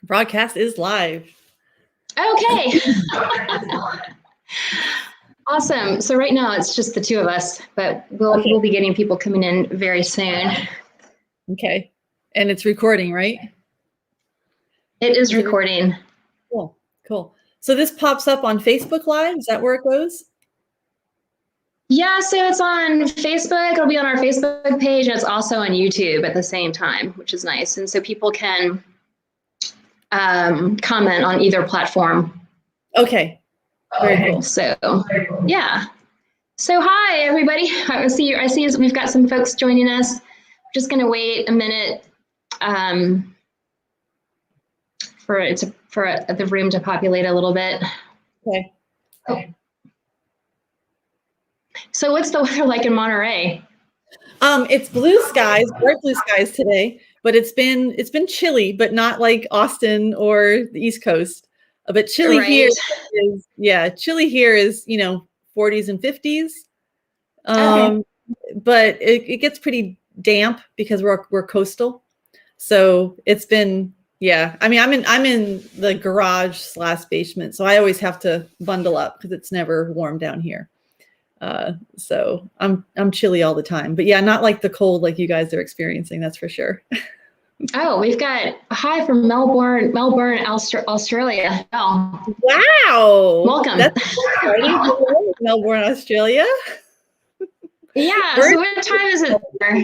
Broadcast is live. Okay. Awesome. So right now it's just the two of us, but we'll be getting people coming in very soon. Okay. And it's recording, right? It is recording. Cool. Cool. So this pops up on Facebook Live. Is that where it goes? Yeah, so it's on Facebook. It'll be on our Facebook page, and it's also on YouTube at the same time, which is nice. And so people can comment on either platform. Okay. Very cool. So yeah. So hi everybody. I see we've got some folks joining us. Just going to wait a minute for the room to populate a little bit. Okay. So what's the weather like in Monterey? It's blue skies, bright blue skies today, but it's been chilly, but not like Austin or the East Coast. But chilly here is, chilly here is, 40s and 50s. But it gets pretty damp because we're coastal. So it's been, I mean, I'm in the garage / basement, so I always have to bundle up because it's never warm down here. So I'm chilly all the time, but not like the cold like you guys are experiencing, that's for sure. Oh, we've got a hi from Melbourne, Australia. Oh. Wow. Welcome. That's exciting. Melbourne, Australia. Yeah. So what time is it there?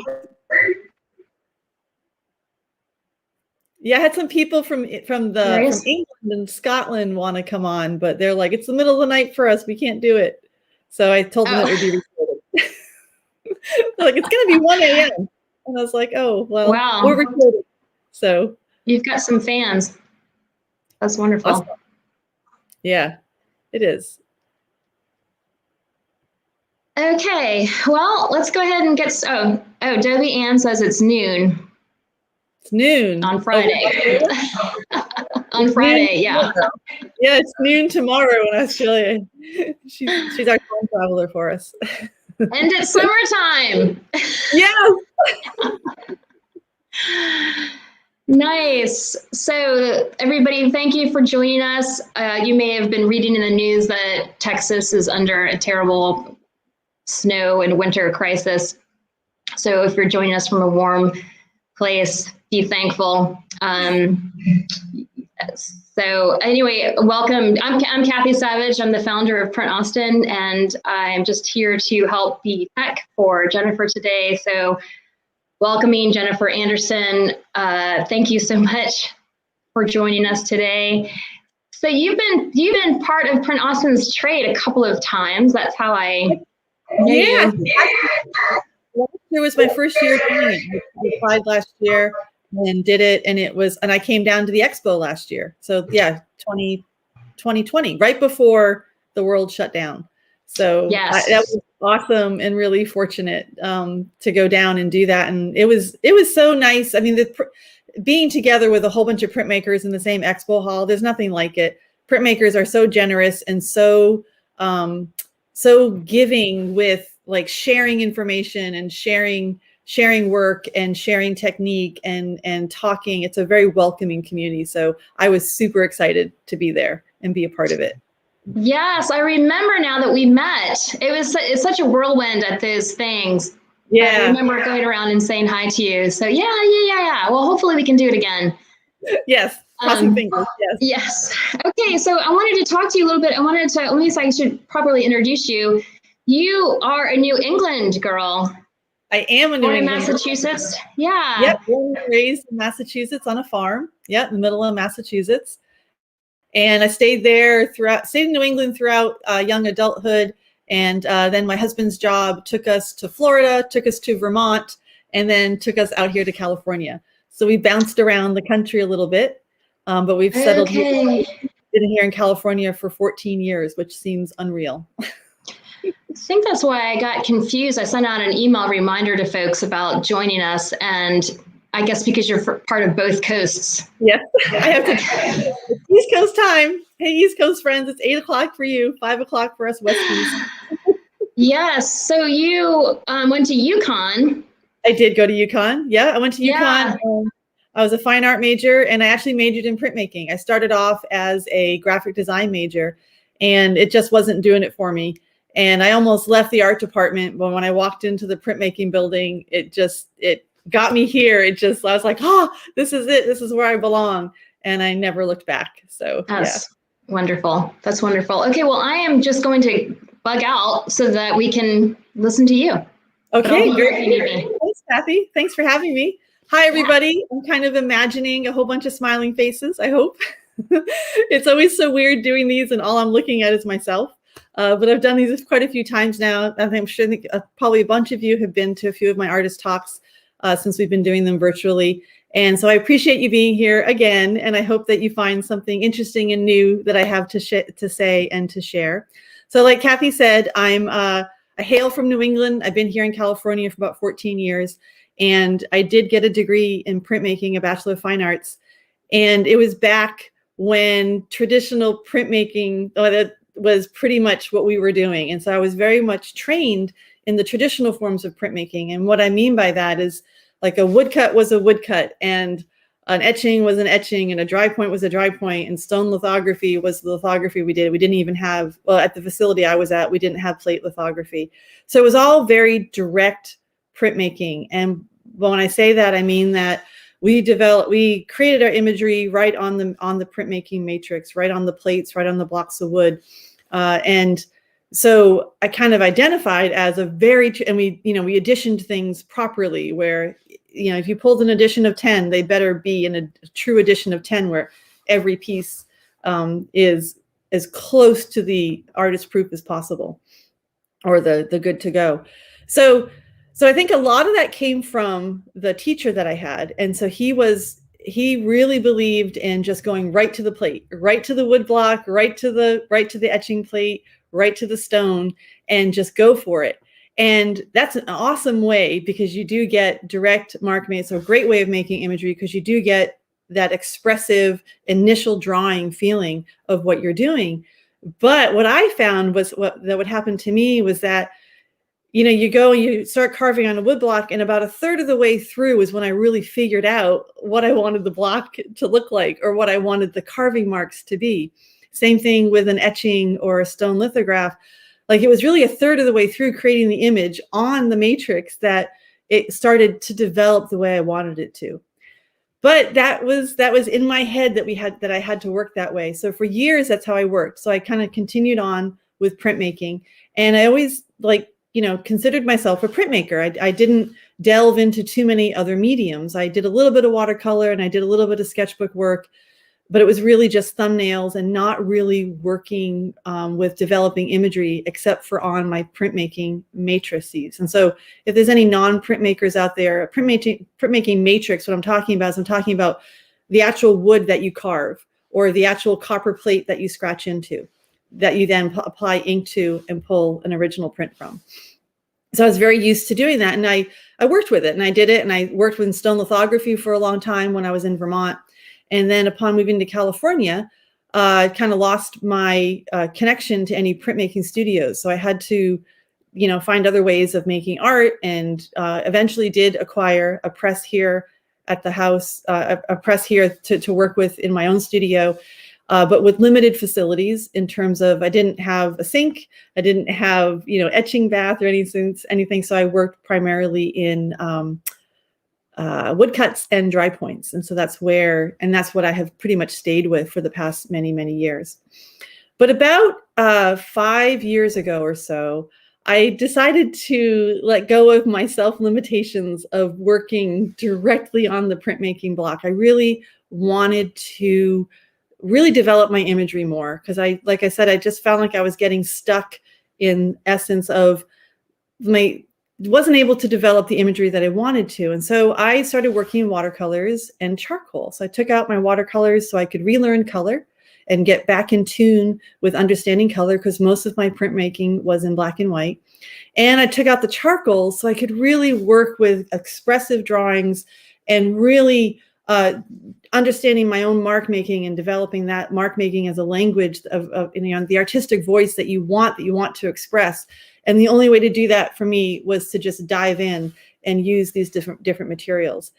Yeah, I had some people from England and Scotland want to come on, but they're like, it's the middle of the night for us. We can't do it. So I told them it would be recorded. They're like, it's going to be 1 a.m. And I was like, oh, well, we're recording. So you've got some fans. That's wonderful. Awesome. Yeah, it is. Okay, well, let's go ahead and get, Debbie Ann says it's noon. It's noon. On Friday. On Friday, yeah. Yeah, it's noon tomorrow in Australia. She's our time traveler for us. And it's summertime. Yes. Nice. So everybody, thank you for joining us. You may have been reading in the news that Texas is under a terrible snow and winter crisis. So if you're joining us from a warm place, be thankful. So anyway, welcome. I'm Kathy Savage. I'm the founder of Print Austin, and I'm just here to help be tech for Jennifer today. So welcoming Jennifer Anderson. Thank you so much for joining us today. So you've been part of Print Austin's trade a couple of times. That's how I know you. It was my first year doing it. I applied last year and did it, and I came down to the expo last year. So 2020, right before the world shut down. So that was awesome and really fortunate to go down and do that. And it was so nice. I mean, being together with a whole bunch of printmakers in the same expo hall, there's nothing like it. Printmakers are so generous and so giving with like sharing information and sharing work and sharing technique and talking. It's a very welcoming community. So I was super excited to be there and be a part of it. Yes, I remember now that we met. It's such a whirlwind at those things. Yeah. I remember going around and saying hi to you. So yeah. Well, hopefully we can do it again. Yes. Crossing fingers. Yes. Okay. So I wanted to talk to you a little bit. Let me see, I should properly introduce you. You are a New England girl. I am a New England girl. Massachusetts. Yeah. Yep. Born and raised in Massachusetts on a farm. Yep. In the middle of Massachusetts. And I stayed in New England throughout young adulthood. And then my husband's job took us to Florida, took us to Vermont, and then took us out here to California. So we bounced around the country a little bit, but we've settled here in California for 14 years, which seems unreal. I think that's why I got confused. I sent out an email reminder to folks about joining us, and I guess because you're part of both coasts. Yes, I have to. East Coast time. Hey, East Coast friends, it's 8 o'clock for you, 5 o'clock for us Westies. Yes. So you went to UConn. I did go to UConn. Yeah, I went to UConn. I was a fine art major, and I actually majored in printmaking. I started off as a graphic design major, and it just wasn't doing it for me. And I almost left the art department, but when I walked into the printmaking building, it got me here. I was like, oh, this is it. This is where I belong. And I never looked back. So that's wonderful. That's wonderful. Okay, well, I am just going to bug out so that we can listen to you. Okay, great. Thanks, Kathy. Thanks for having me. Hi, everybody. I'm kind of imagining a whole bunch of smiling faces, I hope. It's always so weird doing these and all I'm looking at is myself. But I've done these quite a few times now. I'm sure probably a bunch of you have been to a few of my artist talks since we've been doing them virtually. And so I appreciate you being here again. And I hope that you find something interesting and new that I have to say and to share. So like Kathy said, I hail from New England. I've been here in California for about 14 years. And I did get a degree in printmaking, a Bachelor of Fine Arts. And it was back when traditional printmaking was pretty much what we were doing. And so I was very much trained in the traditional forms of printmaking. And what I mean by that is like a woodcut was a woodcut, and an etching was an etching, and a dry point was a dry point, and stone lithography was the lithography we did. We didn't even have, well, at the facility I was at, we didn't have plate lithography. So it was all very direct printmaking. And when I say that, I mean that we created our imagery right on the printmaking matrix, right on the plates, right on the blocks of wood. And so I kind of identified as and we additioned things properly where, if you pulled an edition of 10, they better be in a true edition of 10 where every piece is as close to the artist proof as possible, or the good to go. So I think a lot of that came from the teacher that I had. And so he really believed in just going right to the plate, right to the wood block, right to the etching plate, right to the stone, and just go for it. And that's an awesome way because you do get direct mark made. So a great way of making imagery because you do get that expressive initial drawing feeling of what you're doing. But what I found was what happened to me was that, you go and you start carving on a wood block, and about a third of the way through is when I really figured out what I wanted the block to look like or what I wanted the carving marks to be. Same thing with an etching or a stone lithograph. Like it was really a third of the way through creating the image on the matrix that it started to develop the way I wanted it to. But that was in my head that I had to work that way. So for years, that's how I worked. So I kind of continued on with printmaking, and I always considered myself a printmaker. I didn't delve into too many other mediums. I did a little bit of watercolor and I did a little bit of sketchbook work, but it was really just thumbnails and not really working with developing imagery except for on my printmaking matrices. And so if there's any non-printmakers out there, printmaking matrix, what I'm talking about is the actual wood that you carve or the actual copper plate that you scratch into, that you then apply ink to and pull an original print from. So I was very used to doing that. And I worked with it and I did it. And I worked with stone lithography for a long time when I was in Vermont. And then upon moving to California, I kind of lost my connection to any printmaking studios. So I had to, find other ways of making art, and eventually did acquire a press here at the house, a press here to work with in my own studio. But with limited facilities in terms of I didn't have a sink, I didn't have etching bath or anything. So I worked primarily in woodcuts and dry points, and so that's what I have pretty much stayed with for the past many years. But about 5 years ago or so, I decided to let go of my self-limitations of working directly on the printmaking block. I really wanted to really develop my imagery more because like I said, I just found like I was getting stuck in essence of wasn't able to develop the imagery that I wanted to. And so I started working in watercolors and charcoal. So I took out my watercolors so I could relearn color and get back in tune with understanding color because most of my printmaking was in black and white. And I took out the charcoal so I could really work with expressive drawings and really understanding my own mark making and developing that mark making as a language of the artistic voice that you want to express. And the only way to do that for me was to just dive in and use these different materials.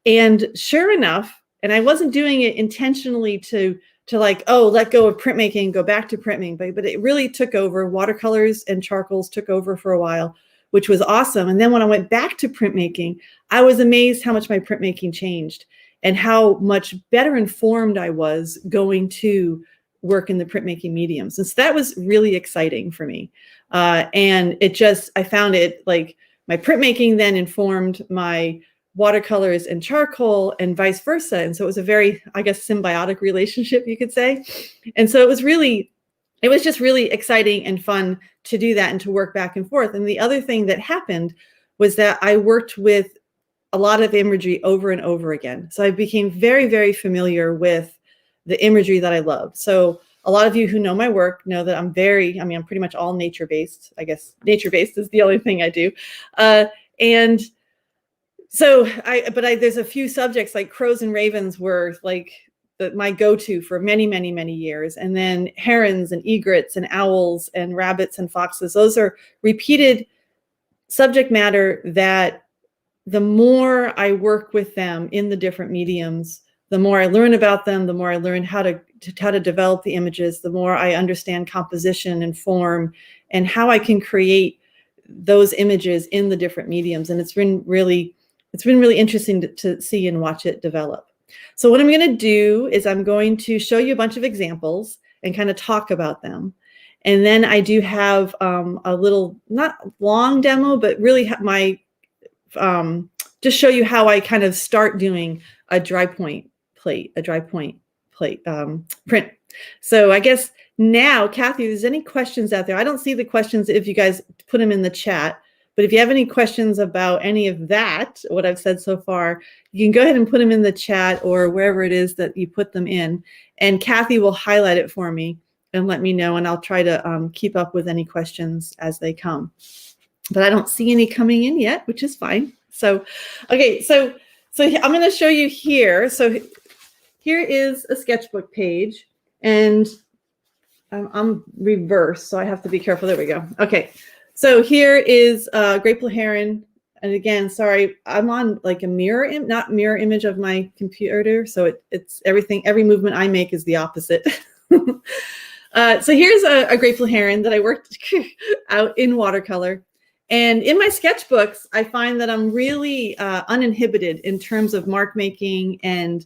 And sure enough, and I wasn't doing it intentionally to like, oh, let go of printmaking, go back to printmaking, but it really took over. Watercolors and charcoals took over for a while, which was awesome. And then when I went back to printmaking, I was amazed how much my printmaking changed and how much better informed I was going to work in the printmaking mediums. And so that was really exciting for me. And I found it like my printmaking then informed my watercolors and charcoal and vice versa. And so it was a very, I guess, symbiotic relationship, you could say. And so it was just really exciting and fun to do that and to work back and forth. And the other thing that happened was that I worked with a lot of imagery over and over again. So I became very, very familiar with the imagery that I love. So a lot of you who know my work know that I'm pretty much all nature-based. I guess nature-based is the only thing I do. And so there's a few subjects like crows and ravens were like my go-to for many, many, many years. And then herons and egrets and owls and rabbits and foxes. Those are repeated subject matter that the more I work with them in the different mediums, the more I learn about them, the more I learn how to develop the images, the more I understand composition and form and how I can create those images in the different mediums. And it's been really interesting to see and watch it develop. So what I'm going to do is I'm going to show you a bunch of examples and kind of talk about them. And then I do have a little, not long demo, but really just show you how I kind of start doing a dry point print. So I guess now, Kathy, if there's any questions out there, I don't see the questions if you guys put them in the chat. But if you have any questions about any of that, what I've said so far, you can go ahead and put them in the chat or wherever it is that you put them in. And Kathy will highlight it for me and let me know, and I'll try to keep up with any questions as they come. But I don't see any coming in yet, which is fine. So, okay, so I'm going to show you here. So here is a sketchbook page, and I'm reversed, so I have to be careful. There we go. Okay. So here is Grateful Heron. And again, sorry, I'm on like a not mirror image of my computer. So it's everything, every movement I make is the opposite. So here's a Grateful Heron that I worked out in watercolor. And in my sketchbooks, I find that I'm really uninhibited in terms of mark making and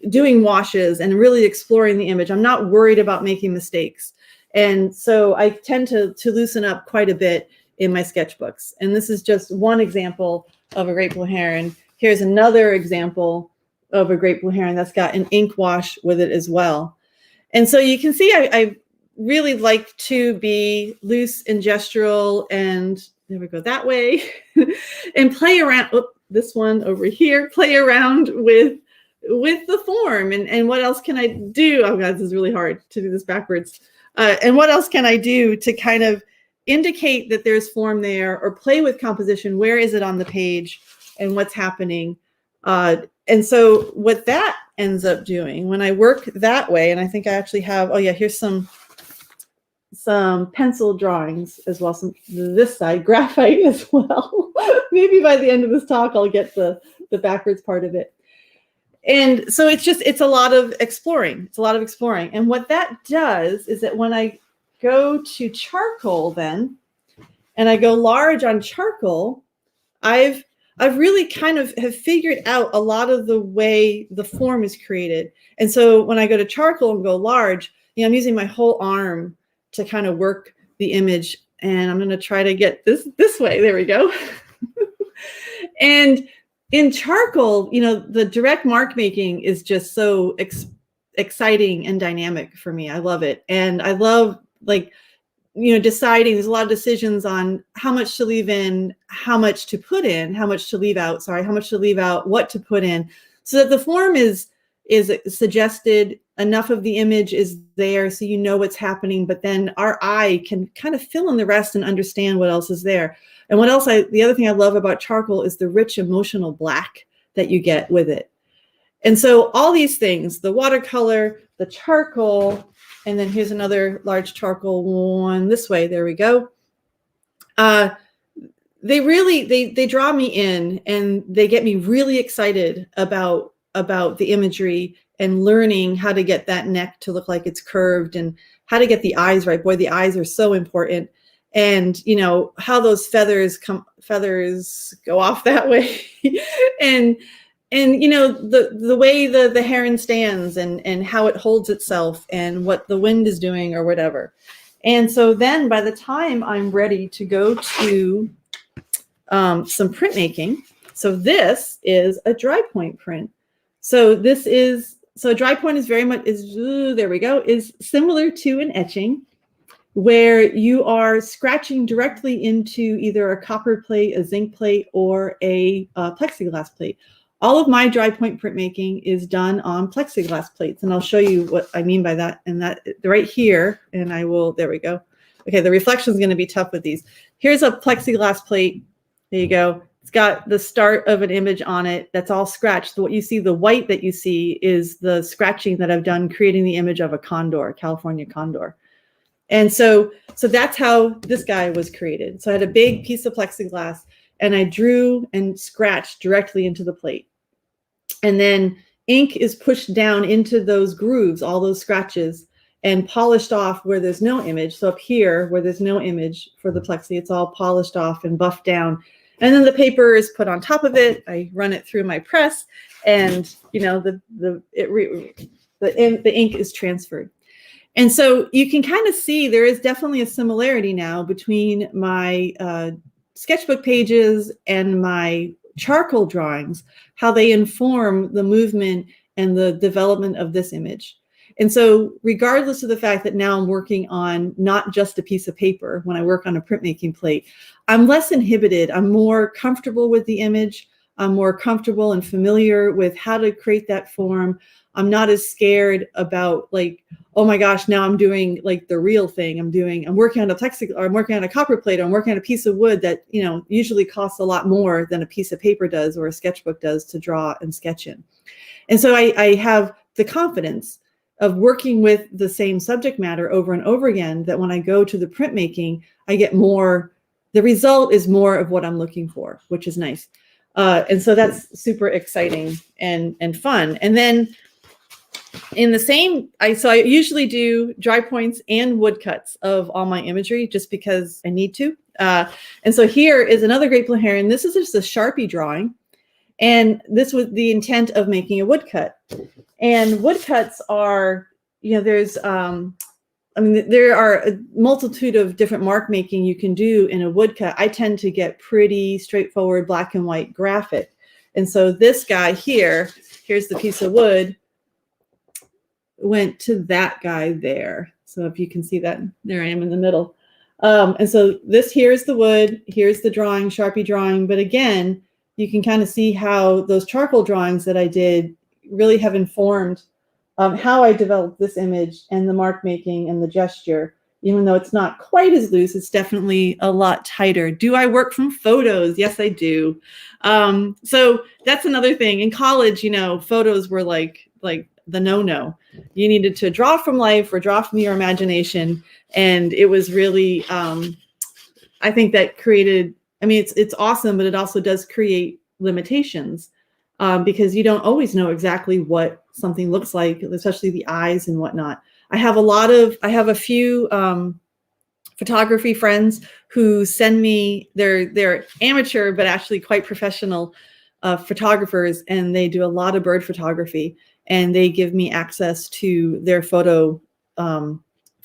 doing washes and really exploring the image. I'm not worried about making mistakes. And so I tend to loosen up quite a bit in my sketchbooks. And this is just one example of a Grateful Heron. Here's another example of a Grateful Heron that's got an ink wash with it as well. And so you can see I really like to be loose and gestural, and there we go that way, and play around. Oh, this one over here, play around with the form. And what else can I do? Oh God, this is really hard to do this backwards. And what else can I do to kind of indicate that there's form there, or play with composition? Where is it on the page and what's happening? And so what that ends up doing when I work that way, and I think I actually have, oh yeah, here's some pencil drawings as well, this side, graphite as well. Maybe by the end of this talk, I'll get the backwards part of it. And so it's a lot of exploring. It's a lot of exploring. And what that does is that when I go to charcoal then, and I go large on charcoal, I've really kind of have figured out a lot of the way the form is created. And so when I go to charcoal and go large, I'm using my whole arm to kind of work the image. And I'm going to try to get this way. There we go. And in charcoal, the direct mark making is just so exciting and dynamic for me. I love it. And I love deciding, there's a lot of decisions on how much to leave in, how much to put in, how much to leave out, what to put in, so that the form is suggested, enough of the image is there so you know what's happening, but then our eye can kind of fill in the rest and understand what else is there. And the other thing I love about charcoal is the rich emotional black that you get with it. And so all these things, the watercolor, the charcoal, and then here's another large charcoal one this way, there we go. they really, they draw me in, and they get me really excited about the imagery and learning how to get that neck to look like it's curved and how to get the eyes right. Boy, the eyes are so important. And, you know, how those feathers go off that way. and you know, the way the heron stands and how it holds itself and what the wind is doing or whatever. And so then by the time I'm ready to go to some printmaking, so this is a dry point print. So this is, so a dry point is very much, there we go, is similar to an etching, where you are scratching directly into either a copper plate, a zinc plate, or a plexiglass plate. All of my dry point printmaking is done on plexiglass plates, and I'll show you what I mean by that. And that right here, and I will, there we go. Okay, the reflection is going to be tough with these. Here's a plexiglass plate. There you go. It's got the start of an image on it that's all scratched. So what you see, the white that you see, is the scratching that I've done creating the image of a condor, a California condor. And so that's how this guy was created. So I had a big piece of plexiglass, and I drew and scratched directly into the plate. And then ink is pushed down into those grooves, all those scratches, and polished off where there's no image. So up here, where there's no image for the plexi, it's all polished off and buffed down. And then the paper is put on top of it. I run it through my press, and you know, the ink is transferred. And so you can kind of see there is definitely a similarity now between my sketchbook pages and my charcoal drawings, how they inform the movement and the development of this image. And so regardless of the fact that now I'm working on not just a piece of paper, when I work on a printmaking plate, I'm less inhibited. I'm more comfortable with the image. I'm more comfortable and familiar with how to create that form. I'm not as scared about, like, oh my gosh, now I'm doing like the real thing. I'm working on a plexiglass, or I'm working on a copper plate, or I'm working on a piece of wood that, you know, usually costs a lot more than a piece of paper does or a sketchbook does to draw and sketch in. And so I have the confidence of working with the same subject matter over and over again, that when I go to the printmaking, I get more, the result is more of what I'm looking for, which is nice. And so that's super exciting and fun. And then in the same, so I usually do dry points and woodcuts of all my imagery just because I need to. And so here is another great blue heron. This is just a Sharpie drawing. And this was the intent of making a woodcut. And woodcuts are, you know, there's, I mean, there are a multitude of different mark making you can do in a woodcut. I tend to get pretty straightforward black and white graphic. And so this guy here, here's the piece of wood, went to that guy there. So if you can see that, there I am in the middle. And so this here is the wood, here's the drawing, Sharpie drawing. But again, you can kind of see how those charcoal drawings that I did really have informed how I developed this image and the mark making and the gesture. Even though it's not quite as loose, it's definitely a lot tighter. Do I work from photos? Yes, I do. So that's another thing. In college, you know, photos were like the no-no. You needed to draw from life or draw from your imagination. And it was really, I think that created, I mean, it's awesome, but it also does create limitations because you don't always know exactly what something looks like, especially the eyes and whatnot. I have a few photography friends who send me, they're amateur, but actually quite professional photographers, and they do a lot of bird photography, and they give me access to their photo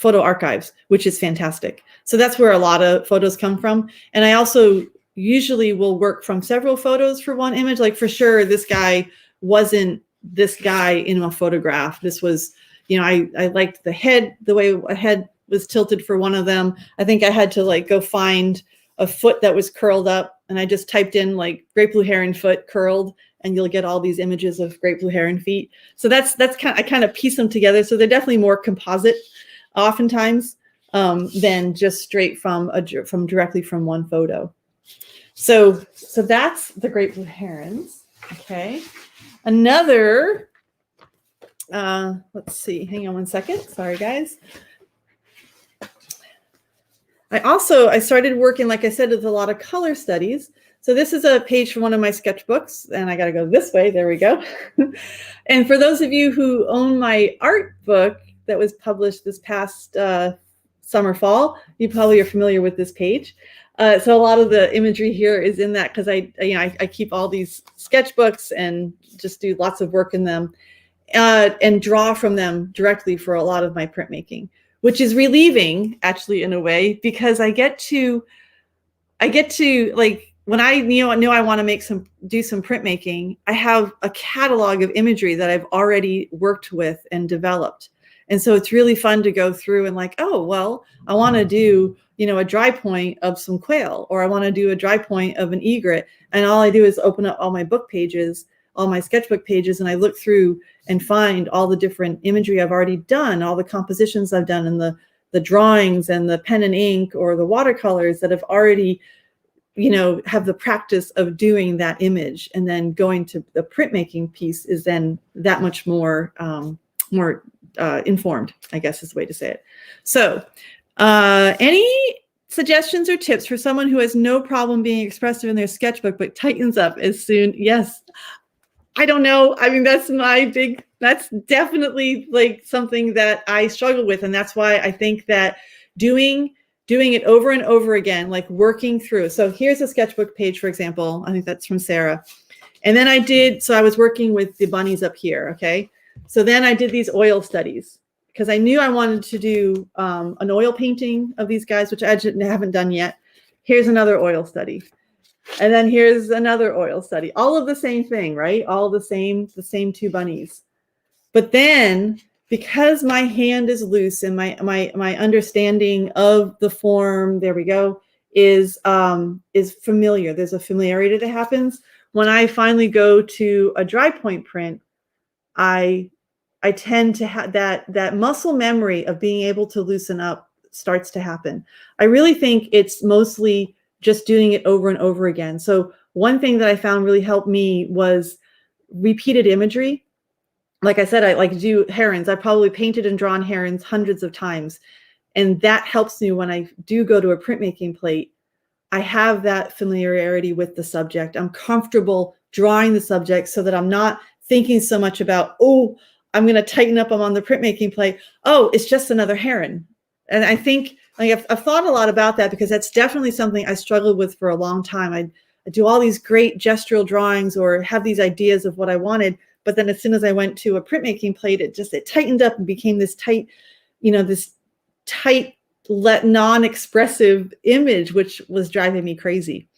archives, which is fantastic. So that's where a lot of photos come from. And I also usually will work from several photos for one image. Like for sure, this guy wasn't this guy in a photograph. This was, you know, I liked the head, the way a head was tilted for one of them. I think I had to like go find a foot that was curled up, and I just typed in like great blue heron foot curled, and you'll get all these images of great blue heron feet. So that's kind of, I kind of piece them together. So they're definitely more composite oftentimes than just straight from directly from one photo. So that's the great blue herons. Okay. Another, let's see, hang on one second. Sorry, guys. I started working, like I said, with a lot of color studies. So this is a page from one of my sketchbooks, and I got to go this way. There we go. And for those of you who own my art book that was published this past summer, fall, you probably are familiar with this page. So a lot of the imagery here is in that because I keep all these sketchbooks and just do lots of work in them and draw from them directly for a lot of my printmaking, which is relieving actually in a way, because I get to like, when I know I want to do some printmaking, I have a catalog of imagery that I've already worked with and developed. And so it's really fun to go through and like, oh, well, I want to do, a dry point of some quail, or I want to do a dry point of an egret. And all I do is open up all my book pages, all my sketchbook pages, and I look through and find all the different imagery I've already done, all the compositions I've done, and the drawings and the pen and ink or the watercolors that have already, have the practice of doing that image. And then going to the printmaking piece is then that much more informed, I guess is the way to say it. So any suggestions or tips for someone who has no problem being expressive in their sketchbook but tightens up as soon? Yes. I don't know. I mean, that's definitely like something that I struggle with. And that's why I think that doing it over and over again, like working through. So here's a sketchbook page, for example. I think that's from Sarah. And then I was working with the bunnies up here. Okay. So then I did these oil studies because I knew I wanted to do an oil painting of these guys, which I haven't done yet. Here's another oil study. And then here's another oil study, all of the same thing, right? All the same two bunnies. But then, because my hand is loose and my understanding of the form, there we go, is familiar. There's a familiarity that happens. When I finally go to a dry point print, I tend to have that muscle memory of being able to loosen up starts to happen. I really think it's mostly just doing it over and over again. So one thing that I found really helped me was repeated imagery. Like I said, I like to do herons. I probably painted and drawn herons hundreds of times. And that helps me when I do go to a printmaking plate. I have that familiarity with the subject. I'm comfortable drawing the subject so that I'm not thinking so much about, oh, I'm going to tighten up. I'm on the printmaking plate. Oh, it's just another heron. And I think I've thought a lot about that because that's definitely something I struggled with for a long time. I do all these great gestural drawings or have these ideas of what I wanted. But then as soon as I went to a printmaking plate, it tightened up and became this tight, non-expressive image, which was driving me crazy.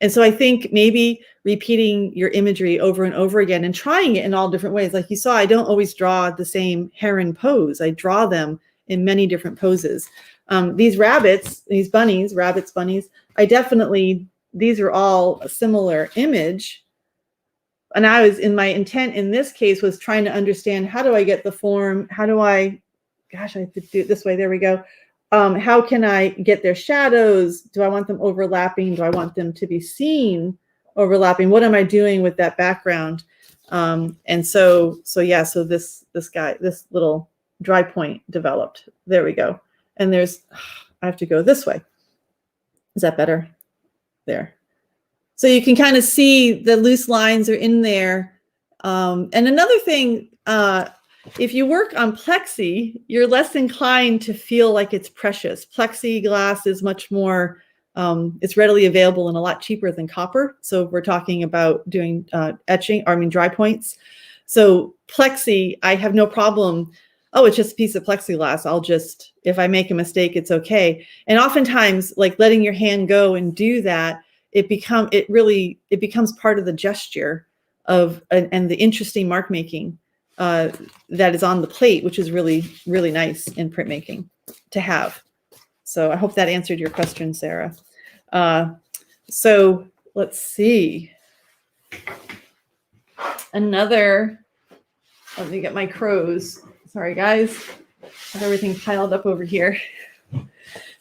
And so I think maybe repeating your imagery over and over again and trying it in all different ways. Like you saw, I don't always draw the same heron pose. I draw them in many different poses. These rabbits, these bunnies, bunnies, these are all a similar image. And my intent in this case was trying to understand, how do I get the form? I have to do it this way. There we go. How can I get their shadows? Do I want them overlapping? Do I want them to be seen overlapping? What am I doing with that background? And so this guy, this little dry point developed. There we go. And I have to go this way. Is that better? There. So you can kind of see the loose lines are in there. And another thing, if you work on plexi, you're less inclined to feel like it's precious. Plexiglass is much more, it's readily available and a lot cheaper than copper. So we're talking about doing dry points. So plexi, I have no problem. Oh, it's just a piece of plexiglass. If I make a mistake, it's okay. And oftentimes, like letting your hand go and do that, it becomes part of the gesture and the interesting mark making that is on the plate, which is really, really nice in printmaking to have. So I hope that answered your question, Sarah. So let's see. Let me get my crows. Sorry, guys. I have everything piled up over here.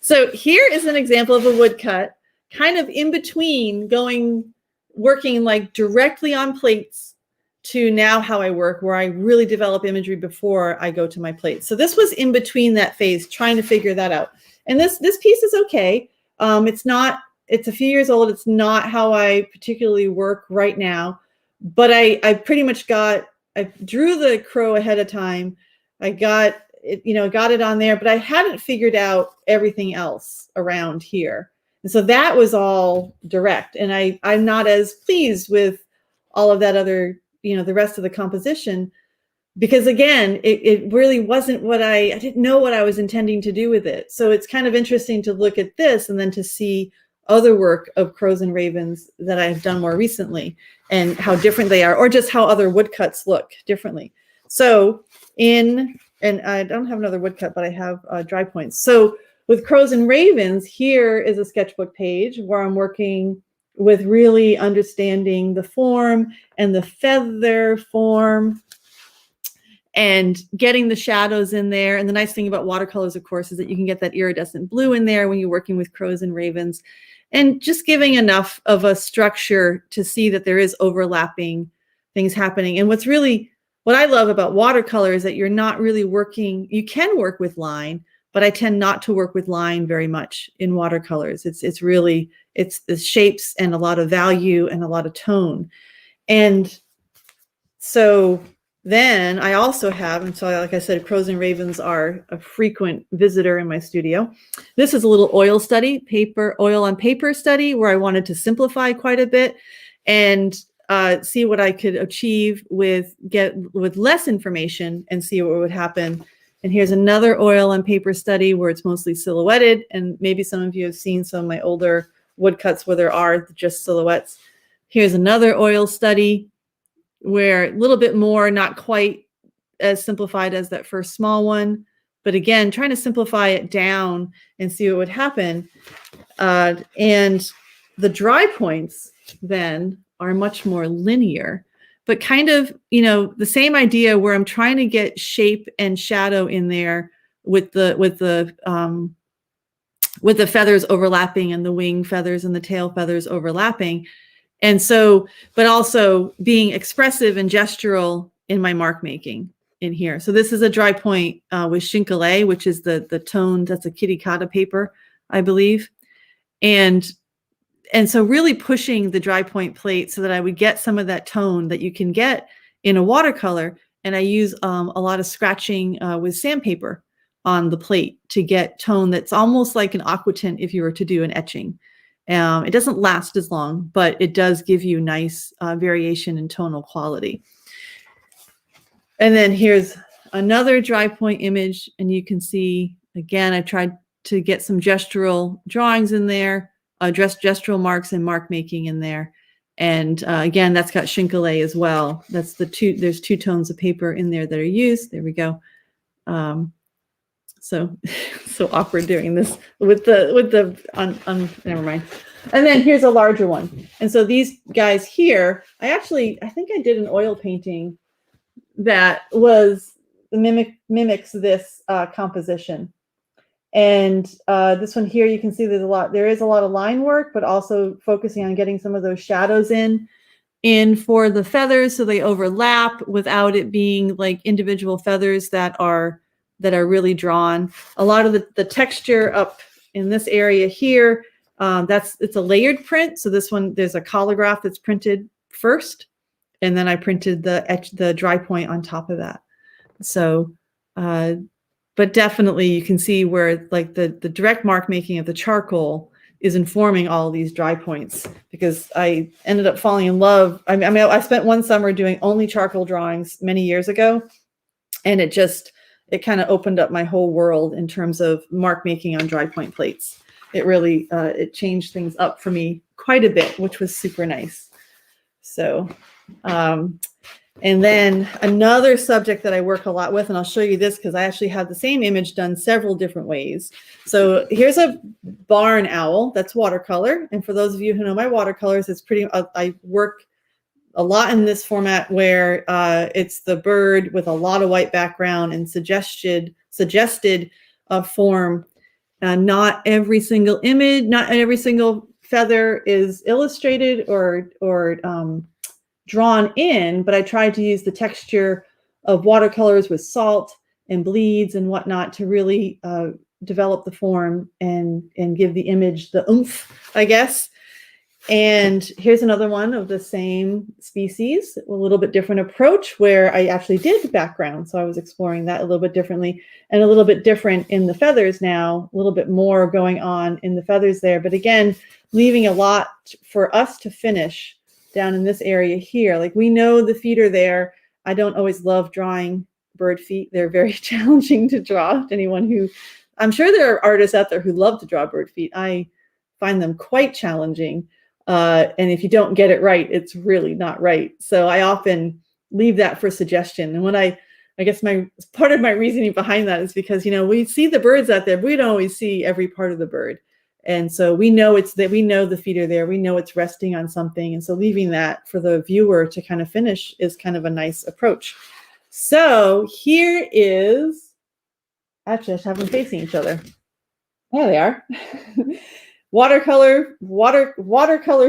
So here is an example of a woodcut, kind of in between working like directly on plates to now how I work, where I really develop imagery before I go to my plate. So this was in between that phase, trying to figure that out. And this piece is okay. It's a few years old. It's not how I particularly work right now, but I pretty much I drew the crow ahead of time. I got it, got it on there, but I hadn't figured out everything else around here. And so that was all direct. And I'm not as pleased with all of that other, the rest of the composition, because again, it really wasn't what I didn't know what I was intending to do with it. So it's kind of interesting to look at this and then to see other work of crows and ravens that I've done more recently and how different they are, or just how other woodcuts look differently. So and I don't have another woodcut, but I have dry points. So with crows and ravens, here is a sketchbook page where I'm working with really understanding the form and the feather form and getting the shadows in there. And the nice thing about watercolors, of course, is that you can get that iridescent blue in there when you're working with crows and ravens, and just giving enough of a structure to see that there is overlapping things happening. And what I love about watercolor is that you're not really working, you can work with line, but I tend not to work with line very much in watercolors. It's the shapes and a lot of value and a lot of tone. And so then I also have, and so like I said, crows and ravens are a frequent visitor in my studio. This is a little oil on paper study where I wanted to simplify quite a bit and see what I could achieve with less information and see what would happen. And here's another oil on paper study where it's mostly silhouetted. And maybe some of you have seen some of my older woodcuts where there are just silhouettes. Here's another oil study where a little bit more, not quite as simplified as that first small one, but again, trying to simplify it down and see what would happen. And the dry points then are much more linear, but kind of, the same idea where I'm trying to get shape and shadow in there with the feathers overlapping and the wing feathers and the tail feathers overlapping. And so, but also being expressive and gestural in my mark making in here. So this is a dry point with chincolet, which is the tone, that's a kitty cotta paper, I believe. And so really pushing the dry point plate so that I would get some of that tone that you can get in a watercolor. And I use a lot of scratching with sandpaper on the plate to get tone that's almost like an aquatint if you were to do an etching. It doesn't last as long, but it does give you nice variation in tonal quality. And then here's another dry point image. And you can see, again, I tried to get some gestural drawings in there, gestural marks and mark making in there. And again, that's got chincolet as well. That's there's two tones of paper in there that are used. There we go. So awkward doing this with never mind. And then here's a larger one. And so these guys here, I think I did an oil painting that mimics this composition. And this one here, you can see there is a lot of line work, but also focusing on getting some of those shadows in for the feathers so they overlap without it being like individual feathers that are really drawn. A lot of the texture up in this area here, it's a layered print. So this one, there's a collograph that's printed first, and then I printed the dry point on top of that. So, but definitely you can see where like the direct mark making of the charcoal is informing all of these dry points, because I ended up falling in love. I mean, I spent one summer doing only charcoal drawings many years ago, and it kind of opened up my whole world in terms of mark making on dry point plates. It really, it changed things up for me quite a bit, which was super nice. So, and then another subject that I work a lot with, and I'll show you this because I actually have the same image done several different ways. So here's a barn owl that's watercolor. And for those of you who know my watercolors, it's I work a lot in this format where it's the bird with a lot of white background and suggested form. Not every single image, not every single feather is illustrated or drawn in, but I tried to use the texture of watercolors with salt and bleeds and whatnot to really develop the form and give the image the oomph, I guess. And here's another one of the same species, a little bit different approach where I actually did the background. So I was exploring that a little bit differently and a little bit different in the feathers now, a little bit more going on in the feathers there. But again, leaving a lot for us to finish down in this area here. Like we know the feet are there. I don't always love drawing bird feet. They're very challenging to draw. Anyone who, I'm sure there are artists out there who love to draw bird feet. I find them quite challenging. And if you don't get it right, it's really not right. So I often leave that for suggestion. And when I guess part of my reasoning behind that is because, you know, we see the birds out there, but we don't always see every part of the bird. And so we know we know the feet are there. We know it's resting on something. And so leaving that for the viewer to kind of finish is kind of a nice approach. So here is, actually, I just have them facing each other. There they are. Watercolor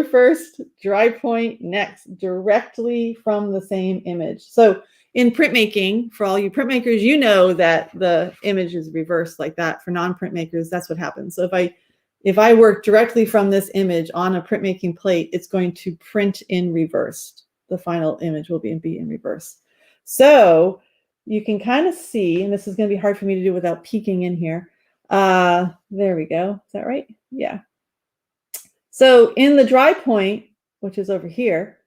first, dry point next, directly from the same image. So in printmaking, for all you printmakers, you know that the image is reversed like that. For non-printmakers, that's what happens. So if I work directly from this image on a printmaking plate, it's going to print in reverse. The final image will be in reverse. So you can kind of see, and this is going to be hard for me to do without peeking in here. There we go. Is that right? Yeah. So in the dry point, which is over here,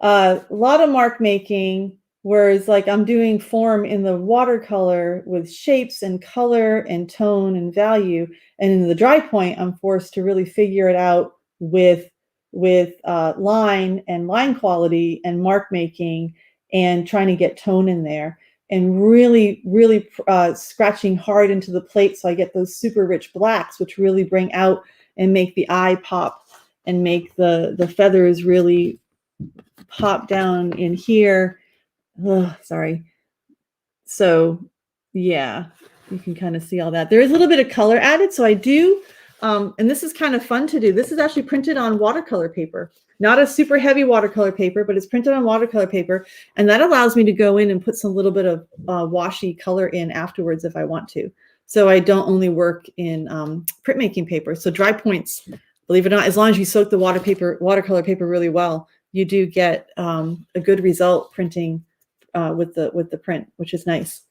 a lot of mark making, whereas like I'm doing form in the watercolor with shapes and color and tone and value. And in the dry point, I'm forced to really figure it out with line and line quality and mark making and trying to get tone in there and really, really scratching hard into the plate so I get those super rich blacks, which really bring out and make the eye pop and make the feathers really pop down in here. Oh, sorry. So yeah, you can kind of see all that. There is a little bit of color added. So I do, and this is kind of fun to do. This is actually printed on watercolor paper, not a super heavy watercolor paper, but it's printed on watercolor paper. And that allows me to go in and put some little bit of washy color in afterwards if I want to. So I don't only work in printmaking paper. So dry points, believe it or not, as long as you soak the watercolor paper really well, you do get a good result printing with the print, which is nice.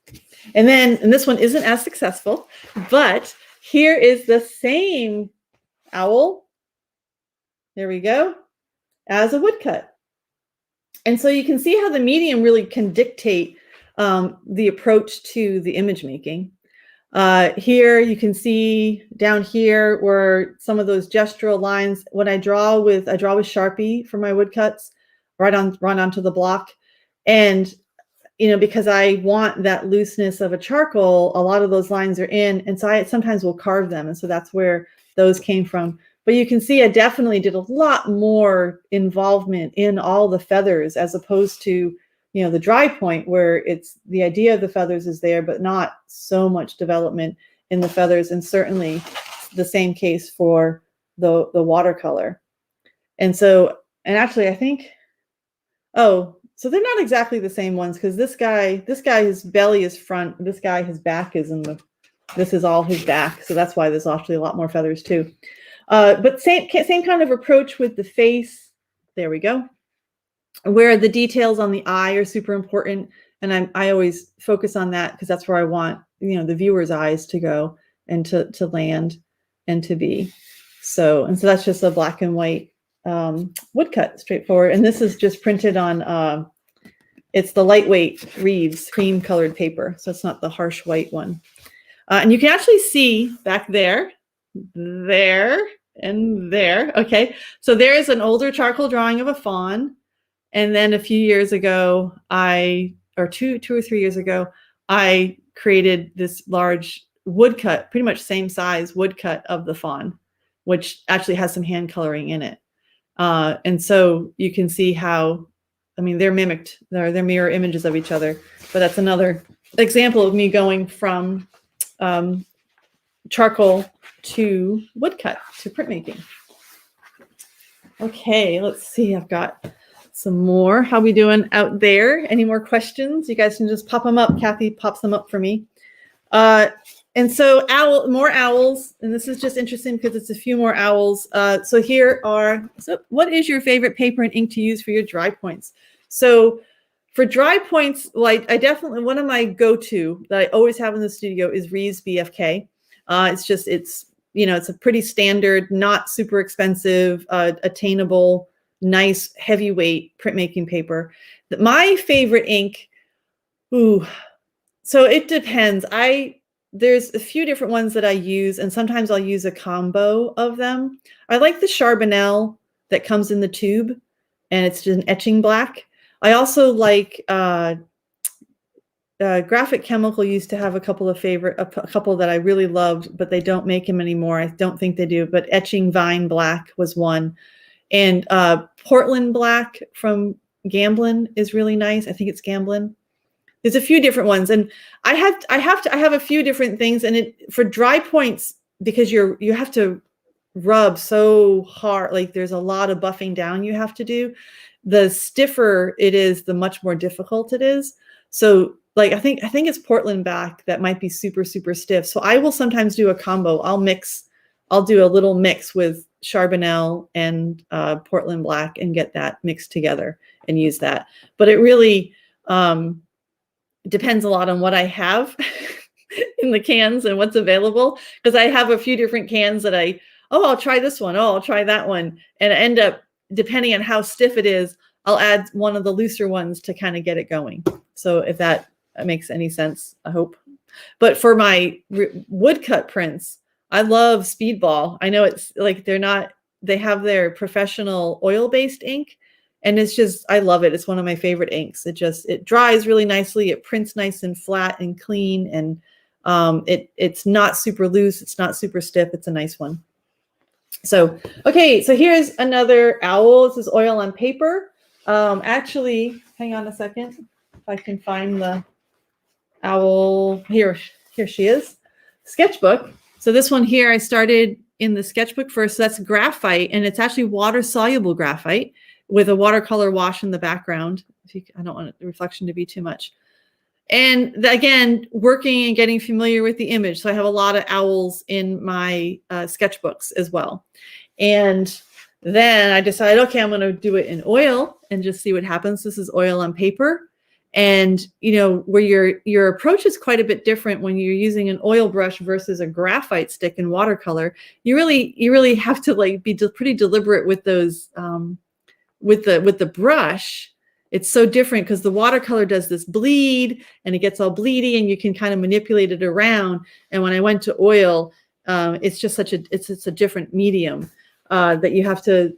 And this one isn't as successful, but here is the same owl. There we go, as a woodcut. And so you can see how the medium really can dictate the approach to the image making. Here you can see down here where some of those gestural lines, when I draw with Sharpie for my woodcuts, right onto the block. And, you know, because I want that looseness of a charcoal, a lot of those lines are in. And so I sometimes will carve them. And so that's where those came from. But you can see I definitely did a lot more involvement in all the feathers as opposed to, you know, the dry point where it's the idea of the feathers is there, but not so much development in the feathers. And certainly the same case for the watercolor. And so, and actually I think, oh, so they're not exactly the same ones because this guy, his belly is front. This guy, his back is in this is all his back. So that's why there's actually a lot more feathers too. But same kind of approach with the face. There we go. Where the details on the eye are super important. And I always focus on that because that's where I want, you know, the viewer's eyes to go and to land and to be. So that's just a black and white woodcut, straightforward. And this is just printed on, it's the lightweight Reeves cream colored paper. So it's not the harsh white one. And you can actually see back there, and there. Okay. So there's an older charcoal drawing of a fawn. And then a few years ago, two or 3 years ago, I created this large woodcut, pretty much same size woodcut of the fawn, which actually has some hand coloring in it. And so you can see how, I mean, they're mirror images of each other, but that's another example of me going from charcoal to woodcut to printmaking. Okay, let's see, I've got some more. How we doing out there? Any more questions? You guys can just pop them up. Kathy pops them up for me. And so more owls, and this is just interesting because it's a few more owls. So what is your favorite paper and ink to use for your dry points? So for dry points, like I definitely, one of my go-to that I always have in the studio is Reeves BFK. It's a pretty standard, not super expensive, attainable, nice, heavyweight printmaking paper. My favorite ink, so it depends. There's a few different ones that I use, and sometimes I'll use a combo of them. I like the Charbonnel that comes in the tube, and it's just an etching black. I also like Graphic Chemical used to have a couple that I really loved, but they don't make them anymore. I don't think they do, but Etching Vine Black was one. And Portland Black from Gamblin is really nice. I think it's Gamblin. There's a few different ones, and I have a few different things. And for dry points, because you have to rub so hard, like there's a lot of buffing down you have to do. The stiffer it is, the much more difficult it is. So like I think it's Portland Black that might be super, super stiff. So I will sometimes do a combo. I'll do a little mix with Charbonnel and Portland Black and get that mixed together and use that. But it really depends a lot on what I have in the cans and what's available, because I have a few different cans that I'll try this one, I'll try that one, and I end up, depending on how stiff it is, I'll add one of the looser ones to kind of get it going. So if that makes any sense, I hope. But for my woodcut prints, I love Speedball. I know it's like they have their professional oil-based ink, and it's just, I love it. It's one of my favorite inks. It dries really nicely. It prints nice and flat and clean, and it's not super loose. It's not super stiff. It's a nice one. So, okay, so here's another owl. This is oil on paper. Actually, hang on a second. If I can find the owl. Here she is. Sketchbook. So this one here, I started in the Sketchbook first. So that's graphite, and it's actually water-soluble graphite with a watercolor wash in the background. I don't want the reflection to be too much. And again, working and getting familiar with the image. So I have a lot of owls in my sketchbooks as well. And then I decided, okay, I'm going to do it in oil and just see what happens. This is oil on paper. And, where your approach is quite a bit different when you're using an oil brush versus a graphite stick in watercolor. You really have to be pretty deliberate with those, with the brush. It's so different because the watercolor does this bleed and it gets all bleedy and you can kind of manipulate it around. And when I went to oil, it's just it's a different medium that you have to,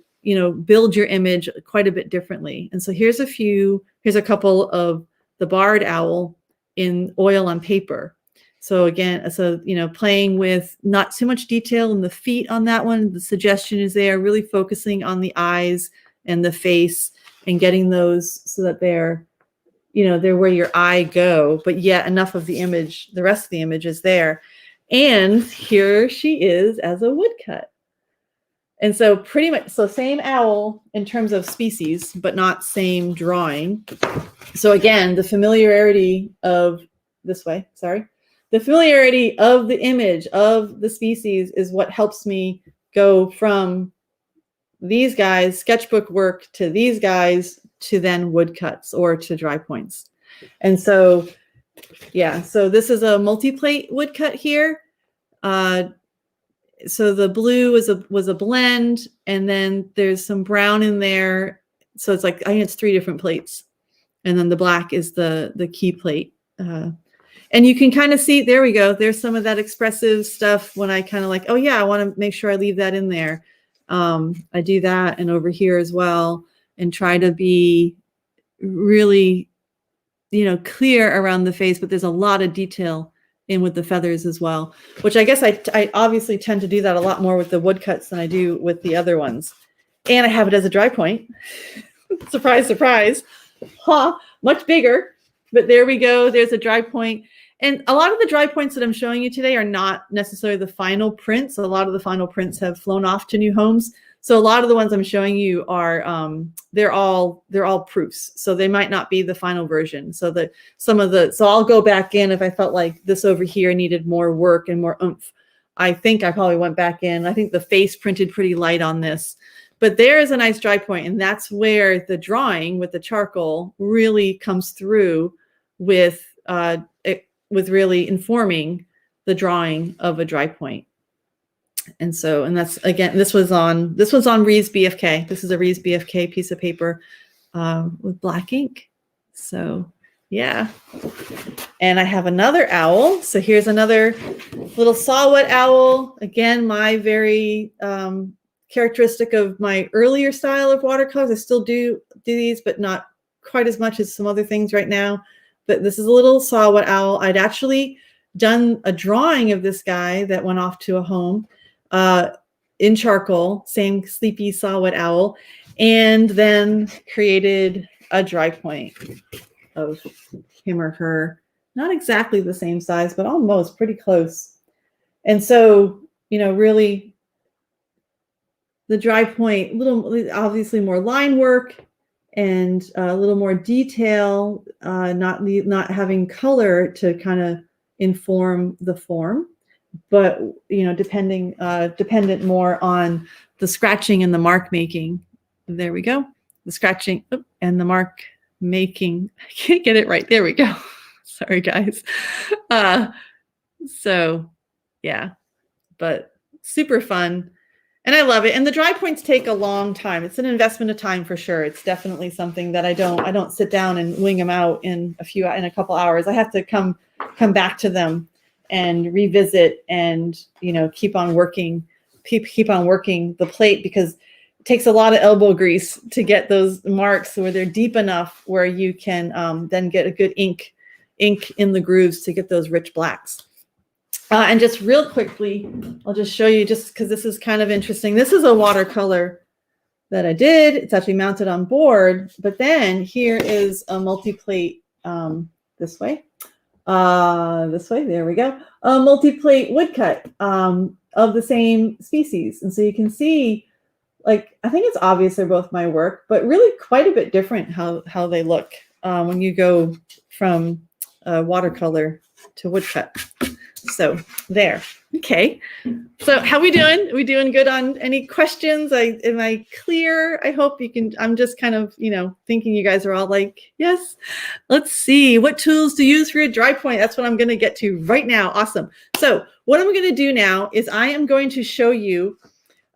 build your image quite a bit differently. And so here's a couple of the barred owl in oil on paper. So again, playing with not too much detail in the feet on that one. The suggestion is there, really focusing on the eyes and the face, and getting those so that they're where your eye go, but yet enough of the image, the rest of the image is there. And here she is as a woodcut. And so pretty much, same owl in terms of species, but not same drawing. So again, the familiarity of the familiarity of the image of the species is what helps me go from these guys, sketchbook work, to these guys, to then woodcuts or to dry points. And so, yeah, so this is a multi-plate woodcut here. So the blue was a blend, and then there's some brown in there. So it's I think it's 3 different plates. And then the black is the key plate. And you can kind of see, there we go. There's some of that expressive stuff when I kind of oh yeah, I want to make sure I leave that in there. I do that, and over here as well, and try to be really, clear around the face, but there's a lot of detail in with the feathers as well, which I guess I obviously tend to do that a lot more with the woodcuts than I do with the other ones. And I have it as a dry point. Surprise, surprise. Much bigger, but there we go. There's a dry point. And a lot of the dry points that I'm showing you today are not necessarily the final prints. A lot of the final prints have flown off to new homes. So a lot of the ones I'm showing you are they're all proofs. So they might not be the final version. So that so I'll go back in if I felt like this over here needed more work and more oomph. I think I probably went back in. I think the face printed pretty light on this. But there is a nice dry point, and that's where the drawing with the charcoal really comes through with with really informing the drawing of a dry point. And so, and that's, again, this was on Rees BFK. This is a Rees BFK piece of paper with black ink. So yeah. And I have another owl. So here's another little sawwhet owl. Again, my very characteristic of my earlier style of watercolors. I still do these, but not quite as much as some other things right now. But this is a little sawwhet owl. I'd actually done a drawing of this guy that went off to a home in charcoal, same sleepy sawwhet owl, and then created a dry point of him or her. Not exactly the same size, but almost pretty close. And so, you know, really the dry point, little obviously more line work and a little more detail, not having color to kind of inform the form, but you know, dependent more on the scratching and the mark making. There we go. The scratching and the mark making. I can't get it right. There we go. Sorry, guys. So yeah, but super fun. And I love it. And the dry points take a long time. It's an investment of time for sure. It's definitely something that I don't sit down and wing them out in a couple hours. I have to come back to them and revisit and, you know, keep on working the plate, because it takes a lot of elbow grease to get those marks where they're deep enough where you can then get a good ink in the grooves to get those rich blacks. And just real quickly, I'll just show you, just because this is kind of interesting. This is a watercolor that I did. It's actually mounted on board, but then here is a multi-plate this way. There we go. A multi-plate woodcut of the same species. And so you can see, like, I think it's obvious they're both my work, but really quite a bit different how they look when you go from watercolor to woodcut. So there. Okay. So how we doing? Are we doing good on any questions? Am I clear? I hope you can. I'm just kind of, you know, thinking you guys are all like, yes. Let's see. What tools to use for your dry point? That's what I'm going to get to right now. Awesome. So what I'm going to do now is I am going to show you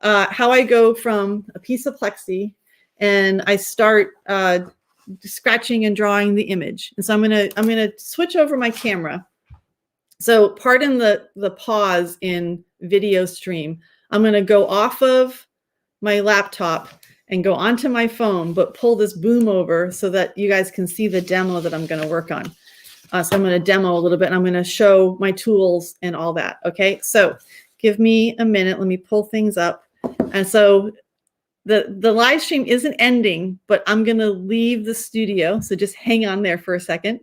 how I go from a piece of plexi and I start scratching and drawing the image. And so I'm going to switch over my camera. So pardon the pause in video stream. I'm going to go off of my laptop and go onto my phone, but pull this boom over so that you guys can see the demo that I'm going to work on. So I'm going to demo a little bit and I'm going to show my tools and all that. Okay, so give me a minute. Let me pull things up. And so the live stream isn't ending, but I'm going to leave the studio. So just hang on there for a second.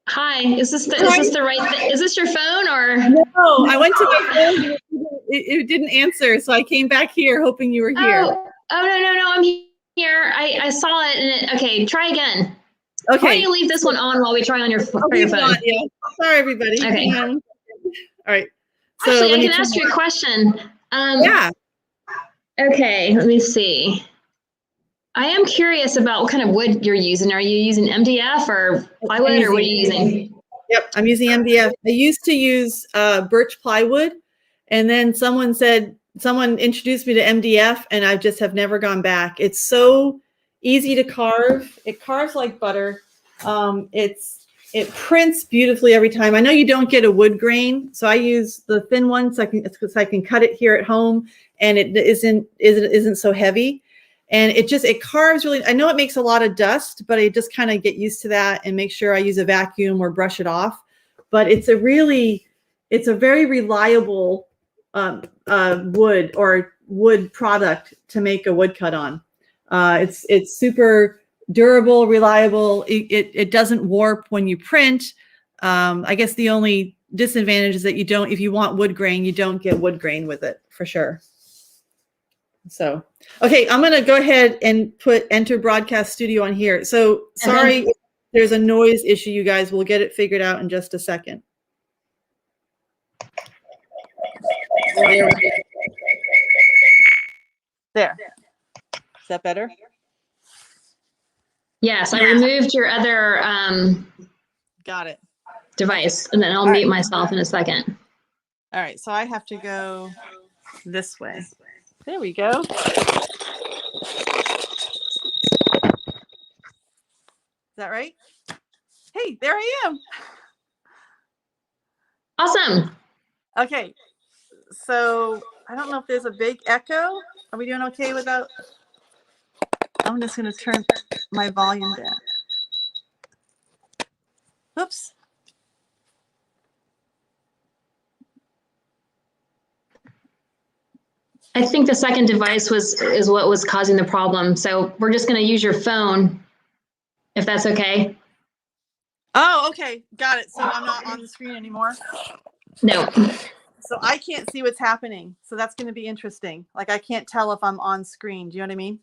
Hi, is this the right thing? Is this your phone or? No, I went to my phone. It didn't answer, so I came back here hoping you were here. Oh no, I'm here. I saw it and okay, try again. Okay. Why don't you leave this one on while we try on your phone? Yeah. Sorry, everybody. Okay. All right. So actually, I can ask you a question. Yeah. Okay, let me see. I am curious about what kind of wood you're using. Are you using MDF or plywood, or what are you using? Yep, I'm using MDF. I used to use birch plywood, and then someone introduced me to MDF, and I just have never gone back. It's so easy to carve. It carves like butter. It prints beautifully every time. I know you don't get a wood grain, so I use the thin one so I can cut it here at home, and it isn't so heavy. And it carves really. I know it makes a lot of dust, but I just kind of get used to that and make sure I use a vacuum or brush it off. But it's a very reliable wood product to make a woodcut on. It's super durable, reliable. It doesn't warp when you print. I guess the only disadvantage is that if you want wood grain, you don't get wood grain with it for sure. So, okay, I'm going to go ahead and enter broadcast studio on here. So sorry, if there's a noise issue, you guys. We'll get it figured out in just a second. There. Is that better? Yes, I removed your other got it. Device, and then I'll mute myself in a second. All right, so I have to go this way. There we go. Is that right? Hey, there I am. Awesome. Okay, so I don't know if there's a big echo. Are we doing okay without? I'm just going to turn my volume down. Oops. I think the second device is what was causing the problem. So we're just going to use your phone, if that's okay. Oh, okay. Got it. So I'm not on the screen anymore? No. So I can't see what's happening. So that's going to be interesting. Like I can't tell if I'm on screen. Do you know what I mean?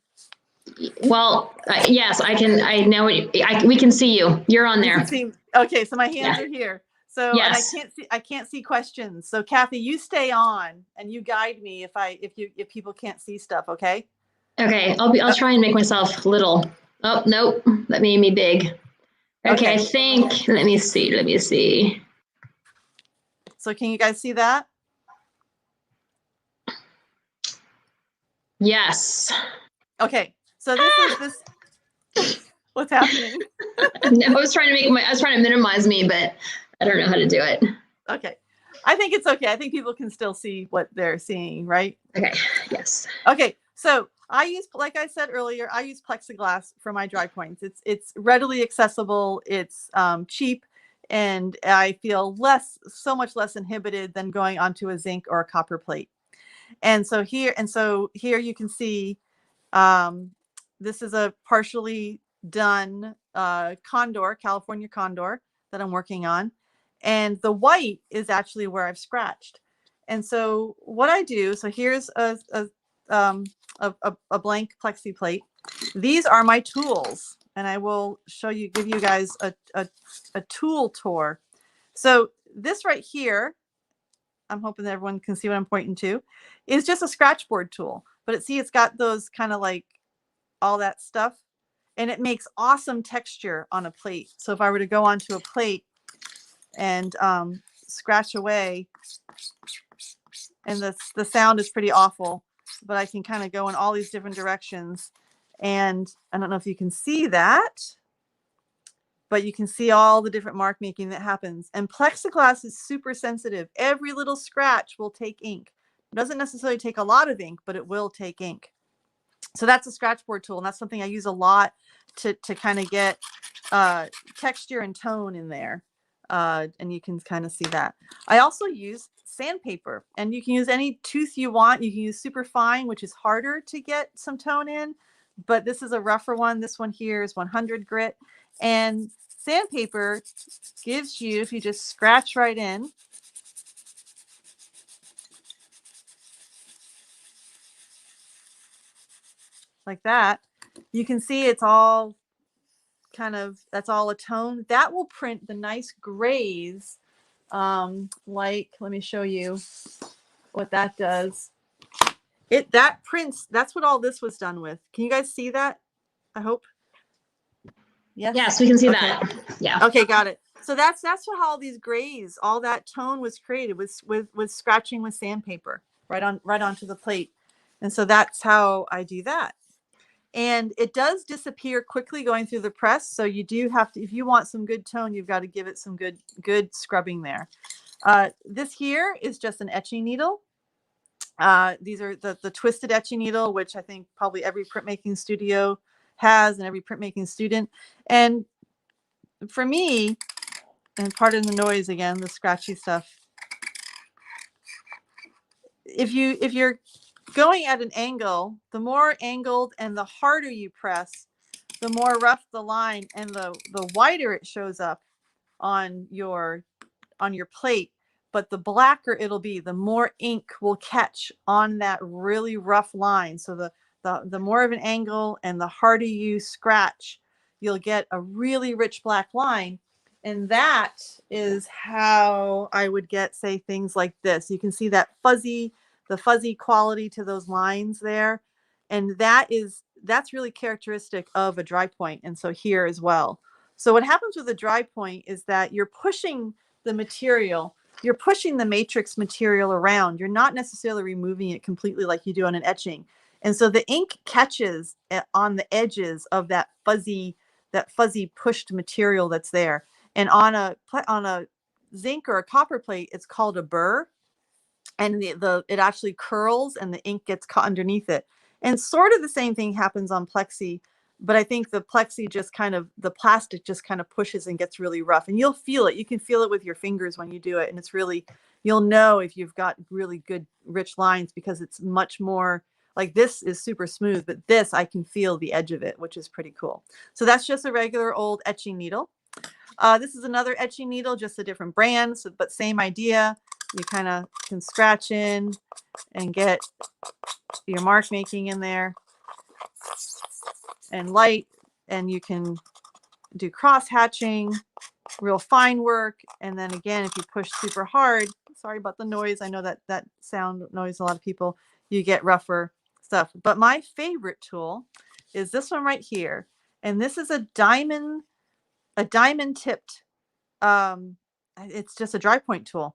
Well, yes, I can. I know we can see you. You're on there. Okay, so my hands are here. So yes. And I can't see questions. So Kathy, you stay on and you guide me if people can't see stuff, okay? Okay, I'll try and make myself little. Oh, nope. That made me big. Okay, I think let me see. So can you guys see that? Yes. Okay. So this what's happening? I was trying to minimize me, but I don't know how to do it. Okay. I think it's okay. I think people can still see what they're seeing, right? Okay. Yes. Okay. So like I said earlier, I use plexiglass for my dry points. It's readily accessible. It's cheap, and I feel so much less inhibited than going onto a zinc or a copper plate. And so here you can see this is a partially done California condor that I'm working on. And the white is actually where I've scratched. And so what I do, so here's a blank plexi plate. These are my tools, and I will give you guys a tool tour. So this right here, I'm hoping that everyone can see what I'm pointing to, is just a scratch board tool. But it's got those kind of like all that stuff, and it makes awesome texture on a plate. So if I were to go onto a plate and scratch away, and the sound is pretty awful, but I can kind of go in all these different directions. And I don't know if you can see that, but you can see all the different mark making that happens. And plexiglass is super sensitive. Every little scratch will take ink. It doesn't necessarily take a lot of ink, but it will take ink. So that's a scratch board tool, and that's something I use a lot to kind of get texture and tone in there. And you can kind of see that. I also use sandpaper, and you can use any tooth you want. You can use super fine, which is harder to get some tone in, but this is a rougher one. This one here is 100 grit. And Sandpaper gives you, if you just scratch right in, like that, you can see it's all kind of, that's all a tone. That will print the nice grays. Like, let me show you what that does. That prints, that's what all this was done with. Can you guys see that? I hope. Yes, we can see okay. that. Yeah. Okay, got it. So that's what all these grays, all that tone was created with scratching with sandpaper right onto the plate. And so that's how I do that. And it does disappear quickly going through the press. So you do have to, if you want some good tone, you've got to give it some good scrubbing there. This here is just an etching needle. These are the twisted etching needle, which I think probably every printmaking studio has and every printmaking student. And for me, and pardon the noise again, the scratchy stuff. If you're going at an angle, the more angled and the harder you press, the more rough the line and the whiter it shows up on your plate. But the blacker it'll be, the more ink will catch on that really rough line. So the more of an angle and the harder you scratch, you'll get a really rich black line. And that is how I would get, say, things like this. You can see that the fuzzy quality to those lines there. And that's really characteristic of a dry point. And so here as well. So what happens with a dry point is that you're pushing the material, you're pushing the matrix material around. You're not necessarily removing it completely like you do on an etching. And so the ink catches on the edges of that fuzzy pushed material that's there. And on a zinc or a copper plate, it's called a burr. And it actually curls and the ink gets caught underneath it. And sort of the same thing happens on plexi, but I think the plexi the plastic just kind of pushes and gets really rough. And you'll feel it. You can feel it with your fingers when you do it. And it's really, you'll know if you've got really good, rich lines, because it's much more like, this is super smooth, but this, I can feel the edge of it, which is pretty cool. So that's just a regular old etching needle. This is another etching needle, just a different brand, but same idea. You kind of can scratch in and get your mark making in there and light, and you can do cross hatching, real fine work. And then again, if you push super hard, sorry about the noise, I know that sound annoys a lot of people, you get rougher stuff. But my favorite tool is this one right here. And this is a diamond tipped, it's just a dry point tool.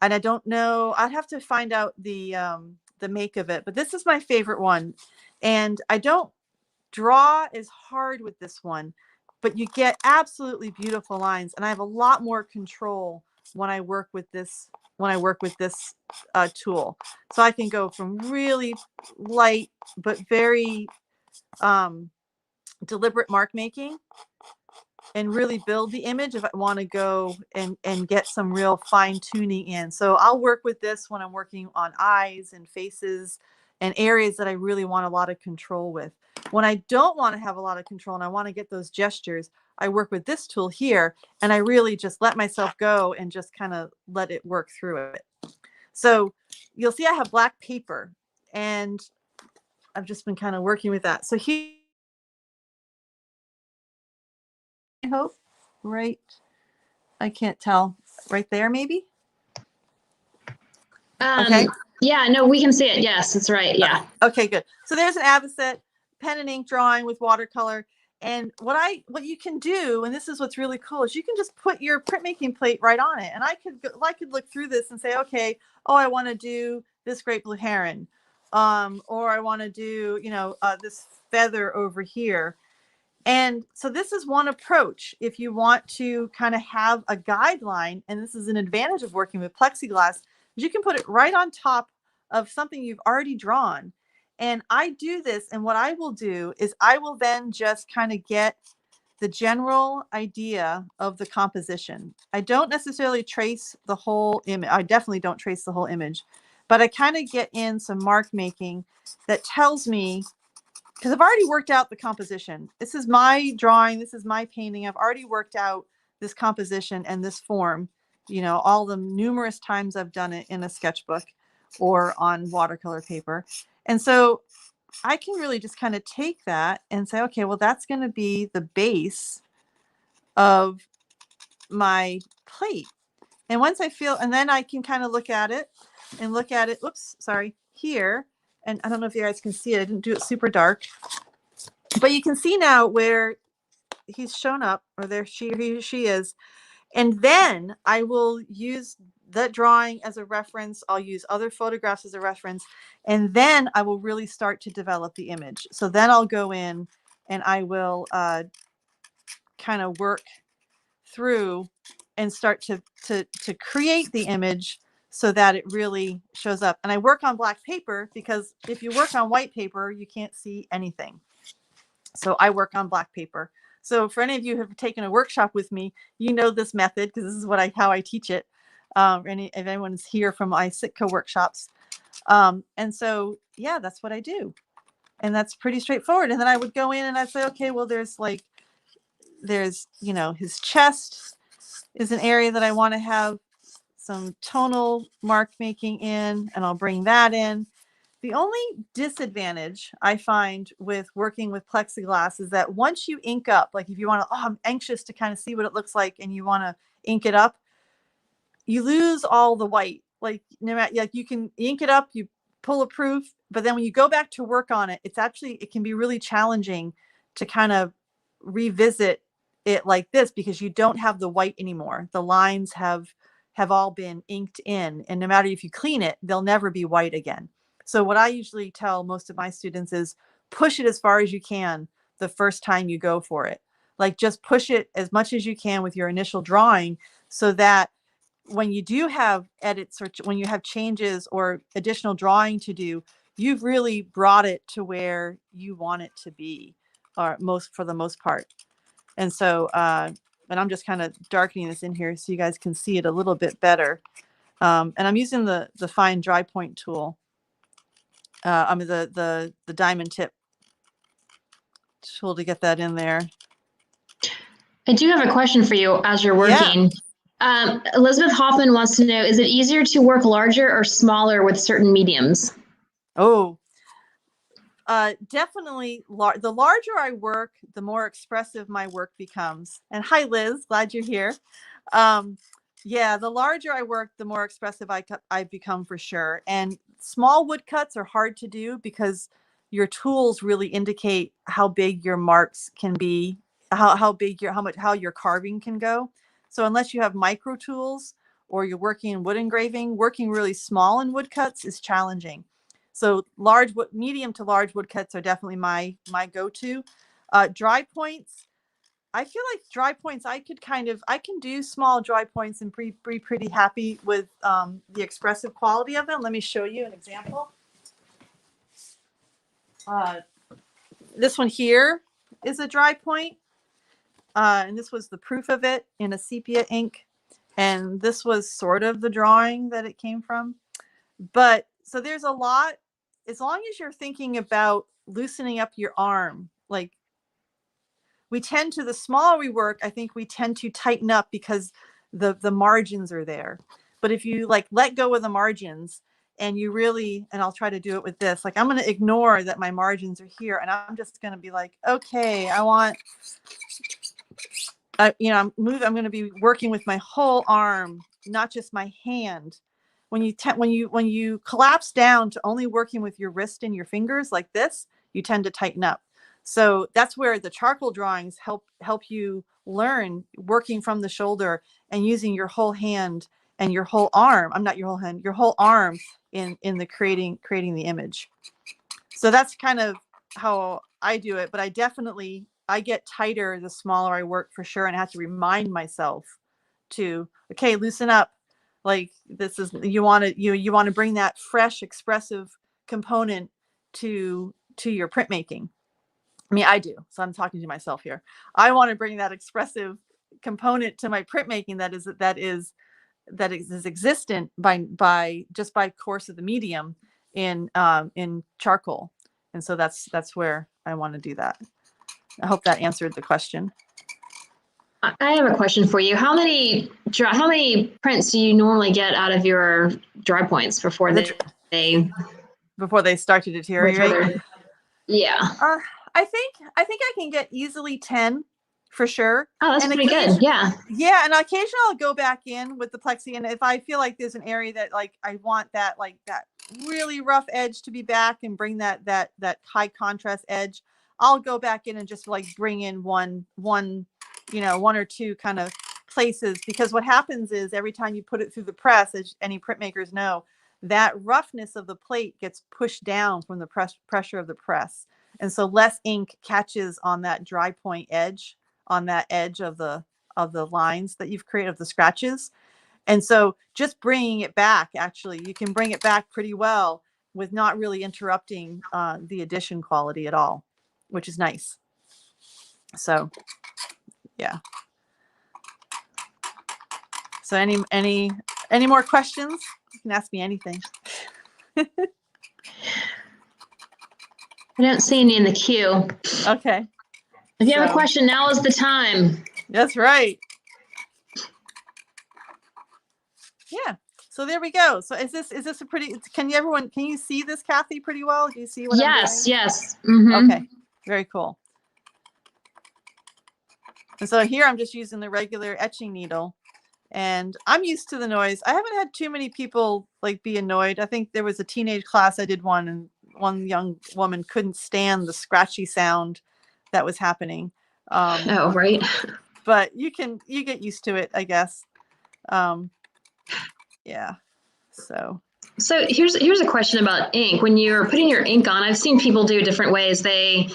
And I don't know, I'd have to find out the make of it, but this is my favorite one. And I don't draw as hard with this one, but you get absolutely beautiful lines. And I have a lot more control when I work with this tool. So I can go from really light but very deliberate mark making and really build the image if I want to go and get some real fine tuning in. So I'll work with this when I'm working on eyes and faces and areas that I really want a lot of control with. When I don't want to have a lot of control and I want to get those gestures, I work with this tool here, and I really just let myself go and just kind of let it work through it. So you'll see I have black paper, and I've just been kind of working with that. So here, I hope, right, I can't tell, right there maybe? Okay. Yeah, no, we can see it. Yes, that's right. Yeah. Okay, good. So there's an Avocet pen and ink drawing with watercolor. And what you can do, and this is what's really cool, is you can just put your printmaking plate right on it. And I could look through this and say, okay, oh, I want to do this great blue heron, or I want to do, this feather over here. And so this is one approach if you want to kind of have a guideline. And this is an advantage of working with plexiglass. You can put it right on top of something you've already drawn. And I do this, and what I will do is I will then just kind of get the general idea of the composition. I don't necessarily trace the whole image. I definitely don't trace the whole image, but I kind of get in some mark making that tells me because I've already worked out the composition. This is my drawing. This is my painting. I've already worked out this composition and this form, you know, all the numerous times I've done it in a sketchbook or on watercolor paper. And so I can really just kind of take that and say, okay, well, that's going to be the base of my plate. And once I feel, and then I can kind of look at it, oops, sorry, here. And I don't know if you guys can see it. I didn't do it super dark, but you can see now where he's shown up, or there she is. And then I will use that drawing as a reference. I'll use other photographs as a reference. And then I will really start to develop the image. So then I'll go in and I will kind of work through and start to create the image so that it really shows up. And I work on black paper because if you work on white paper, you can't see anything. So I work on black paper. So for any of you who have taken a workshop with me, you know this method because this is what how I teach it. If anyone's here from my Sitka workshops. And so, yeah, that's what I do. And that's pretty straightforward. And then I would go in and I'd say, okay, well, there's, you know, his chest is an area that I want to have some tonal mark making in, and I'll bring that in. The only disadvantage I find with working with plexiglass is that once you ink up, like if you want to, oh, I'm anxious to kind of see what it looks like and you want to ink it up, you lose all the white. Like no matter, like you can ink it up, you pull a proof, but then when you go back to work on it, it can be really challenging to kind of revisit it like this because you don't have the white anymore. The lines have all been inked in, and no matter if you clean it, they'll never be white again. So what I usually tell most of my students is push it as far as you can the first time you go for it. Like just push it as much as you can with your initial drawing so that when you do have edits or when you have changes or additional drawing to do, you've really brought it to where you want it to be, or for the most part. And so, and I'm just kind of darkening this in here so you guys can see it a little bit better. And I'm using the fine dry point tool. I mean the diamond tip tool to get that in there. I do have a question for you as you're working. Yeah. Elizabeth Hoffman wants to know, is it easier to work larger or smaller with certain mediums? Oh, definitely. The larger I work, the more expressive my work becomes. And hi, Liz, glad you're here. Yeah, the larger I work, the more expressive I become for sure. And small woodcuts are hard to do because your tools really indicate how big your marks can be, how your carving can go. So unless you have micro tools or you're working in wood engraving, working really small in woodcuts is challenging. So medium to large woodcuts are definitely my go-to. Dry points, I feel like dry points, I can do small dry points and be pretty happy with the expressive quality of them. Let me show you an example. This one here is a dry point. And this was the proof of it in a sepia ink. And this was sort of the drawing that it came from. But so there's a lot, as long as you're thinking about loosening up your arm, like the smaller we work, I think we tend to tighten up because the margins are there. But if you like let go of the margins and you really, and I'll try to do it with this, like I'm going to ignore that my margins are here. And I'm just going to be like, okay, I want, I'm going to be working with my whole arm, not just my hand. When you collapse down to only working with your wrist and your fingers like this, you tend to tighten up. So that's where the charcoal drawings help you learn working from the shoulder and using your whole hand and your whole arm. Your whole arm in the creating the image. So that's kind of how I do it. But I get tighter the smaller I work for sure, and I have to remind myself to, okay, loosen up. Like this is, you want to bring that fresh, expressive component to your printmaking. I mean, I do. So I'm talking to myself here. I want to bring that expressive component to my printmaking that is existent by course of the medium in charcoal. And so that's where to do that. I hope that answered the question. I have a question for you. How many prints do you normally get out of your dry points before they start to deteriorate? Yeah. I think I can get easily 10 for sure. Oh, that's pretty good. Yeah. Yeah, and occasionally I'll go back in with the plexi, and if I feel like there's an area that like I want that really rough edge to be back and bring that high contrast edge, I'll go back in and just like bring in one or two kind of places, because what happens is every time you put it through the press, as any printmakers know, that roughness of the plate gets pushed down from the pressure of the press, and so less ink catches on that dry point edge, on that edge of the lines that you've created, of the scratches. And so just bringing it back, actually, you can bring it back pretty well with not really interrupting the addition quality at all, which is nice. So, yeah. So any more questions? You can ask me anything. I don't see any in the queue. Okay. If you have a question, now is the time. That's right. Yeah. So there we go. So is this a pretty, can you see this, Kathy, pretty well? Do you see what I'm doing? Yes. Mm-hmm. Okay. Very cool. And so here I'm just using the regular etching needle, and I'm used to the noise. I haven't had too many people like be annoyed. I think there was a teenage class I did one, and one young woman couldn't stand the scratchy sound that was happening. Oh, right. But you get used to it, I guess. Yeah. So here's a question about ink. When you're putting your ink on, I've seen people do different ways. They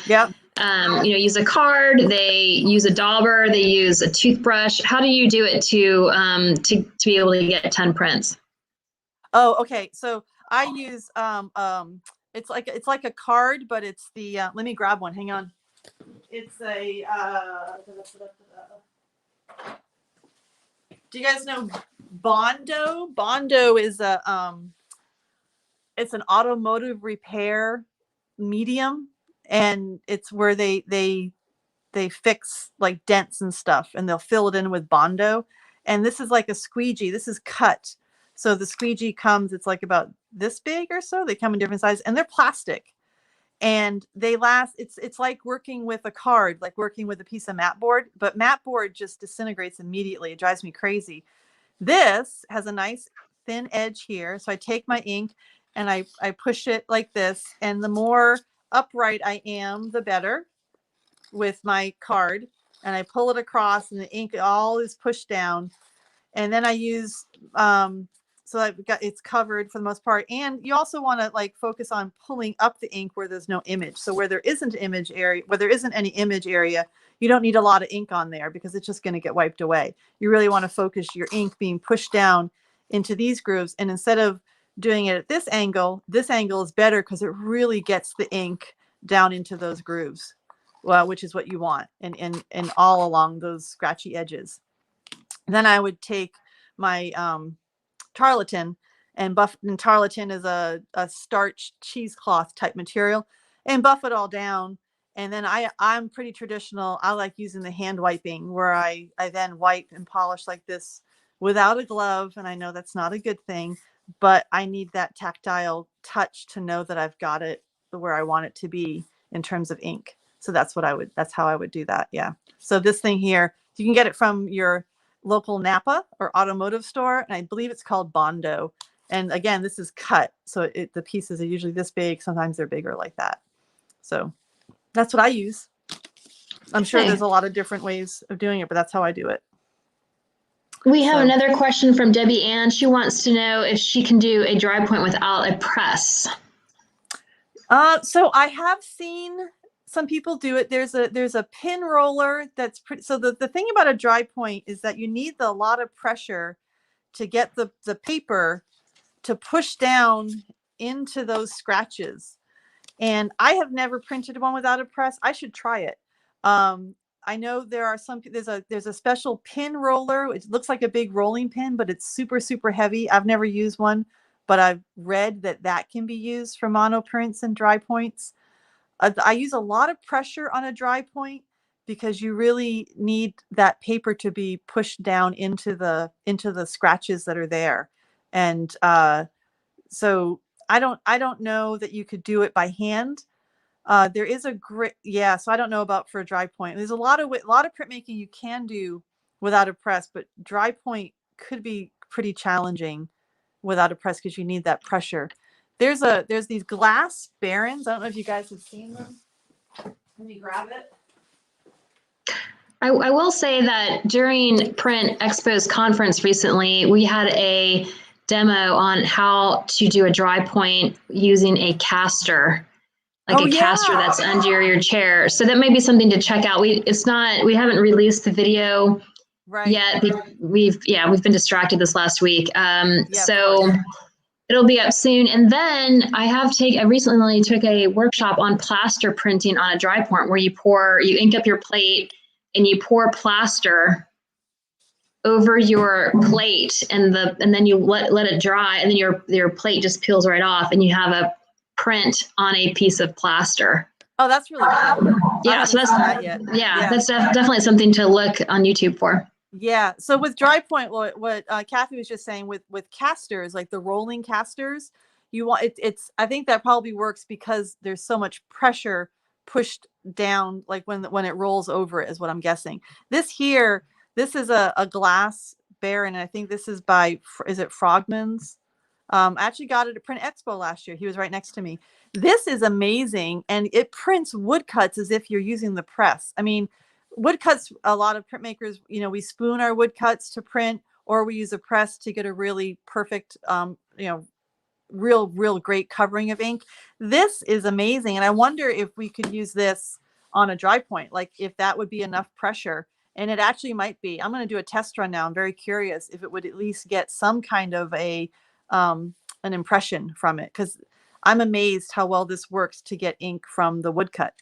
use a card, they use a dauber, they use a toothbrush. How do you do it to be able to get 10 prints? Oh, okay. So I use it's like a card, but it's the let me grab one. Hang on. It's a do you guys know Bondo? Bondo is it's an automotive repair medium, and it's where they fix like dents and stuff, and they'll fill it in with Bondo. And this is like a squeegee. This is cut. So the squeegee comes, it's like about this big or so. They come in different sizes, and they're plastic. And they last, it's like working with a card, like working with a piece of mat board, but mat board just disintegrates immediately. It drives me crazy. This has a nice thin edge here. So I take my ink and I push it like this. And the more upright I am, the better with my card. And I pull it across, and the ink all is pushed down. And then I use, so I've got, it's covered for the most part. And you also want to like focus on pulling up the ink where there's no image. So where there isn't image area, where there isn't any image area, you don't need a lot of ink on there because it's just going to get wiped away. You really want to focus your ink being pushed down into these grooves. And instead of doing it at this angle is better because it really gets the ink down into those grooves, well, which is what you want, and all along those scratchy edges. Then I would take my tarlatan and buff, and tarlatan is a starch cheesecloth type material, and buff it all down. And then I'm pretty traditional. I like using the hand wiping, where I then wipe and polish like this without a glove. And I know that's not a good thing, but I need that tactile touch to know that I've got it where I want it to be in terms of ink. So that's how I would do that. Yeah. So this thing here, you can get it from your local Napa or automotive store, and I believe it's called Bondo. And again, this is cut, so the pieces are usually this big. Sometimes they're bigger like that. So that's what I use. I'm sure there's a lot of different ways of doing it, but that's how I do it. We have another question from Debbie Ann. She wants to know if she can do a dry point without a press. So I have seen some people do it. There's a pin roller that's pretty. So the thing about a dry point is that you need a lot of pressure to get the paper to push down into those scratches. And I have never printed one without a press. I should try it. I know there are there's a special pin roller. It looks like a big rolling pin, but it's super, super heavy. I've never used one, but I've read that can be used for mono prints and dry points. I use a lot of pressure on a dry point because you really need that paper to be pushed down into the scratches that are there. And so I don't know that you could do it by hand. There is a grit. Yeah. So I don't know about for a dry point. There's a lot of printmaking you can do without a press, but dry point could be pretty challenging without a press because you need that pressure. There's these glass barons. I don't know if you guys have seen them. Let me grab it. I will say that during Print Expo's conference recently, we had a demo on how to do a dry point using a caster, like caster that's under your chair. So that may be something to check out. We haven't released the video yet. We've been distracted this last week. So it'll be up soon. And then I recently took a workshop on plaster printing on a dry point where you ink up your plate and you pour plaster over your plate and then you let it dry, and then your plate just peels right off and you have a print on a piece of plaster. Oh, that's really cool. Yeah, so that's definitely something to look on YouTube for. Yeah. So with dry point, what Kathy was just saying with casters, like the rolling casters, you want I think that probably works because there's so much pressure pushed down, like when it rolls over it, is what I'm guessing. This is a glass baron, and I think this is is it Frogman's? I actually got it at Print Expo last year. He was right next to me. This is amazing, and it prints woodcuts as if you're using the press. I mean, woodcuts, a lot of printmakers, we spoon our woodcuts to print, or we use a press to get a really perfect, real great covering of ink. This is amazing, and I wonder if we could use this on a dry point, like if that would be enough pressure. And it actually might be. I'm going to do a test run now. I'm very curious if it would at least get some kind of an impression from it, because I'm amazed how well this works to get ink from the woodcut.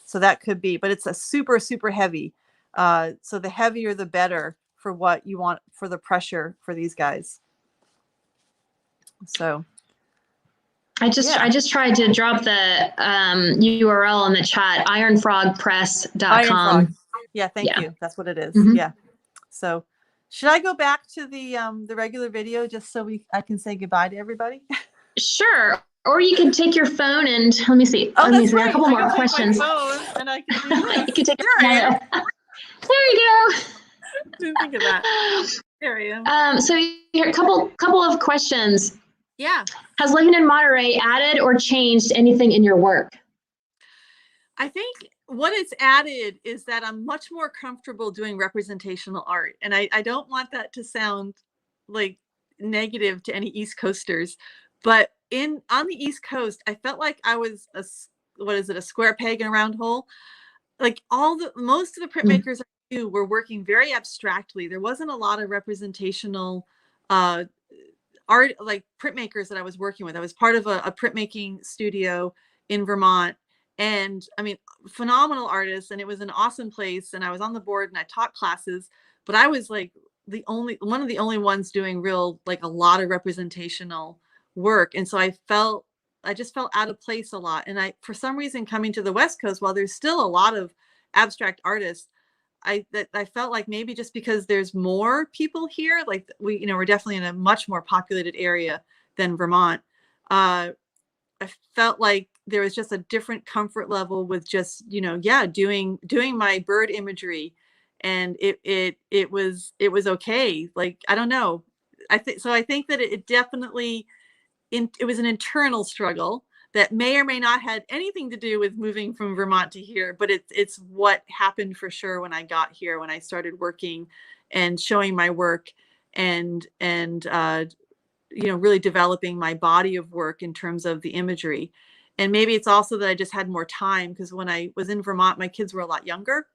So that could be, but it's a super, super heavy. So the heavier, the better for what you want for the pressure for these guys. So I just tried to drop the URL in the chat, ironfrogpress.com. Yeah, thank you. That's what it is. Mm-hmm. Yeah. So should I go back to the regular video just so I can say goodbye to everybody? Sure. Or you can take your phone and let me see. Oh, let me see. Right. A couple more questions. And I can you can take there you go. Didn't think of that. There I am. So here, a couple of questions. Yeah. Has living in Monterey added or changed anything in your work? I think what it's added is that I'm much more comfortable doing representational art. And I don't want that to sound like negative to any East Coasters, but on the East Coast, I felt like I was a square peg in a round hole. Like most of the printmakers I knew were working very abstractly. There wasn't a lot of representational art, like printmakers that I was working with. I was part of a printmaking studio in Vermont, and I mean, phenomenal artists, and it was an awesome place, and I was on the board and I taught classes, but I was like one of the only ones doing like a lot of representational work. And so I just felt out of place a lot. And for some reason, coming to the West Coast, while there's still a lot of abstract artists, I felt like maybe just because there's more people here, like we're definitely in a much more populated area than Vermont. I felt like there was just a different comfort level with just, doing my bird imagery. And it was okay. Like, I don't know. I think that it definitely, it was an internal struggle that may or may not had anything to do with moving from Vermont to here, but it's what happened for sure when I got here, when I started working and showing my work and really developing my body of work in terms of the imagery. And maybe it's also that I just had more time, because when I was in Vermont, my kids were a lot younger.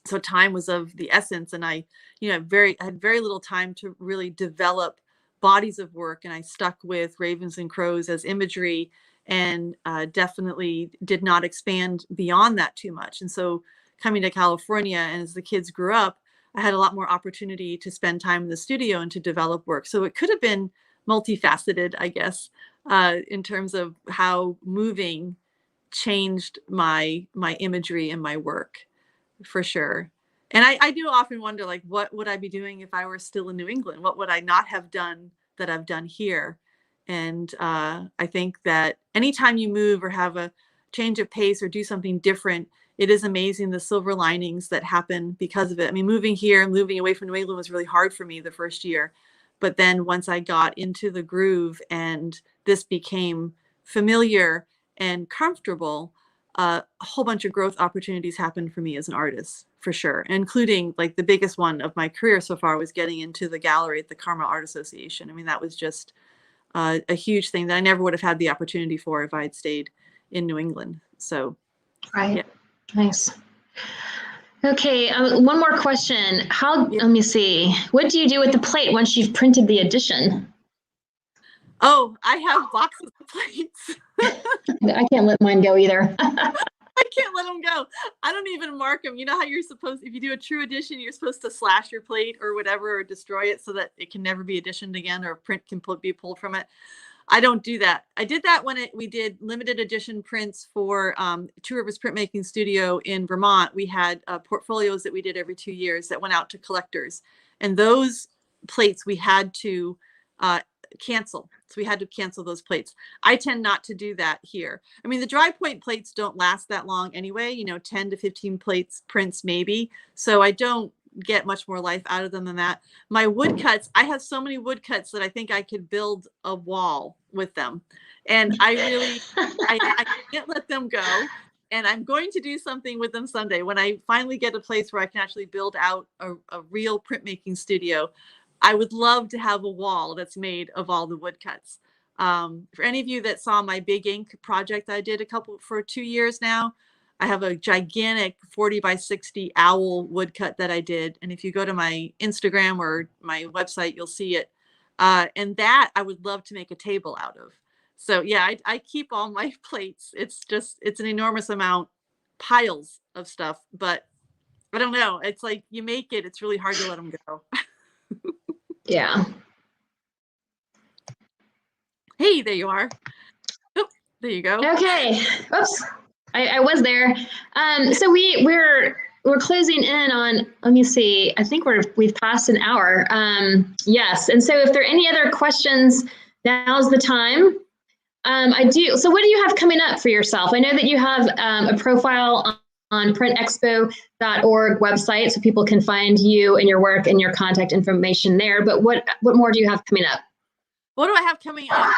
So time was of the essence. And I had very little time to really develop bodies of work. And I stuck with ravens and crows as imagery, and definitely did not expand beyond that too much. And so coming to California, and as the kids grew up, I had a lot more opportunity to spend time in the studio and to develop work. So it could have been multifaceted, I guess, in terms of how moving changed my imagery and my work for sure. And I do often wonder, like, what would I be doing if I were still in New England? What would I not have done that I've done here? And I think that anytime you move or have a change of pace or do something different, it is amazing the silver linings that happen because of it. I mean, moving here and moving away from New England was really hard for me the first year. But then once I got into the groove and this became familiar and comfortable, a whole bunch of growth opportunities happened for me as an artist, for sure, including like the biggest one of my career so far was getting into the gallery at the Carmel Art Association. I mean, that was just a huge thing that I never would have had the opportunity for if I had stayed in New England. So, right. Yeah. Nice. Okay, one more question. Let me see. What do you do with the plate once you've printed the edition? Oh, I have boxes of plates. I can't let mine go either. I can't let them go. I don't even mark them. You know how you're supposed, if you do a true edition, you're supposed to slash your plate or whatever, or destroy it so that it can never be editioned again, or a print can be pulled from it. I don't do that. I did that when we did limited edition prints for Two Rivers Printmaking Studio in Vermont. We had portfolios that we did every 2 years that went out to collectors. And those plates we had to cancel. So we had to cancel those plates. I tend not to do that here. I mean, the dry point plates don't last that long anyway, 10 to 15 prints maybe. So I don't get much more life out of them than that. My woodcuts, I have so many woodcuts that I think I could build a wall with them. And I really, I can't let them go. And I'm going to do something with them someday when I finally get a place where I can actually build out a real printmaking studio. I would love to have a wall that's made of all the woodcuts. For any of you that saw my big ink project I did for 2 years now, I have a gigantic 40 by 60 owl woodcut that I did. And if you go to my Instagram or my website, you'll see it. And that I would love to make a table out of. So yeah, I keep all my plates. It's an enormous amount, piles of stuff, but I don't know. It's like you make it, it's really hard to let them go. Yeah. Hey, there you are. Oh, there you go. Okay. Oops. I was there. So we're closing in on, let me see, I think we've passed an hour. Yes. And so if there are any other questions, now's the time. So what do you have coming up for yourself? I know that you have a profile on printexpo.org website, so people can find you and your work and your contact information there. But what more do you have coming up? What do I have coming up?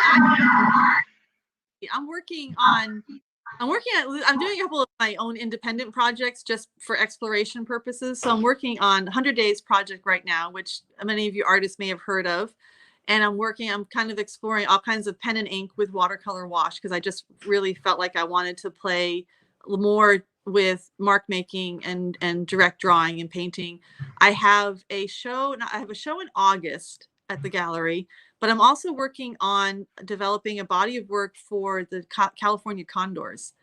I'm doing a couple of my own independent projects just for exploration purposes. So I'm working on 100 Days project right now, which many of you artists may have heard of. And I'm kind of exploring all kinds of pen and ink with watercolor wash, because I just really felt like I wanted to play more with mark making and direct drawing and painting. I have a show in August at the gallery, but I'm also working on developing a body of work for the California condors.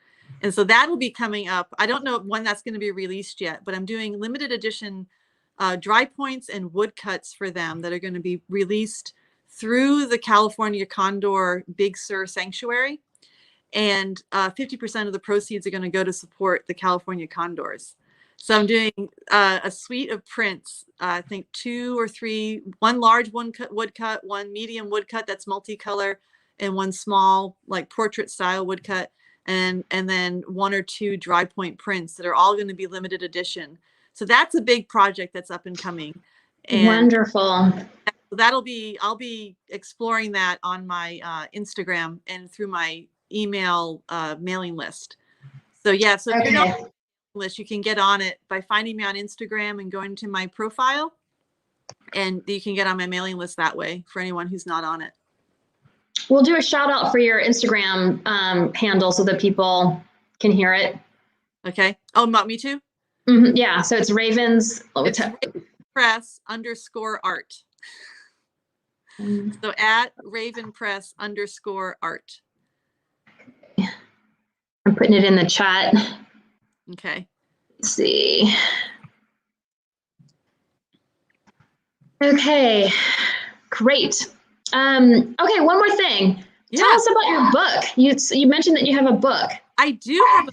And so that'll be coming up. I don't know when that's going to be released yet, but I'm doing limited edition dry points and woodcuts for them that are going to be released through the California Condor Big Sur Sanctuary. And 50% of the proceeds are going to go to support the California condors. So I'm doing a suite of prints, I think 2 or 3, one large woodcut, one medium woodcut that's multicolor, and one small like portrait style woodcut, and then 1 or 2 dry point prints that are all going to be limited edition. So that's a big project that's up and coming. And wonderful. I'll be exploring that on my Instagram and through my email mailing list. So yeah, so if you're not on the list, you can get on it by finding me on Instagram and going to my profile, and you can get on my mailing list that way for anyone who's not on it. We'll do a shout out for your Instagram handle so that people can hear it. Okay. Oh, not me too? Mm-hmm. Yeah, so it's Ravens. It's Ravenpress_art. So at Ravenpress_art. I'm putting it in the chat. Okay. Let's see. Okay, great. Okay, one more thing. Yeah. Tell us about your book. You mentioned that you have a book. I do have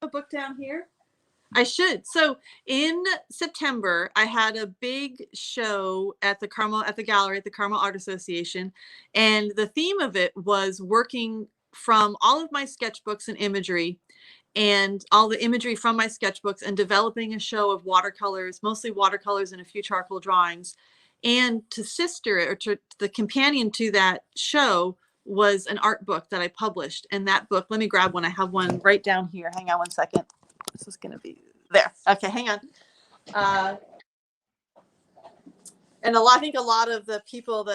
a book down here. I should. So in September, I had a big show at the gallery at the Carmel Art Association. And the theme of it was working from all of my sketchbooks and imagery and all the imagery from my sketchbooks and developing a show of watercolors, mostly watercolors and a few charcoal drawings. And to the companion to that show was an art book that I published. And that book, let me grab one. I have one right down here. Hang on one second. This is going to be there. Okay, hang on. And I think a lot of the people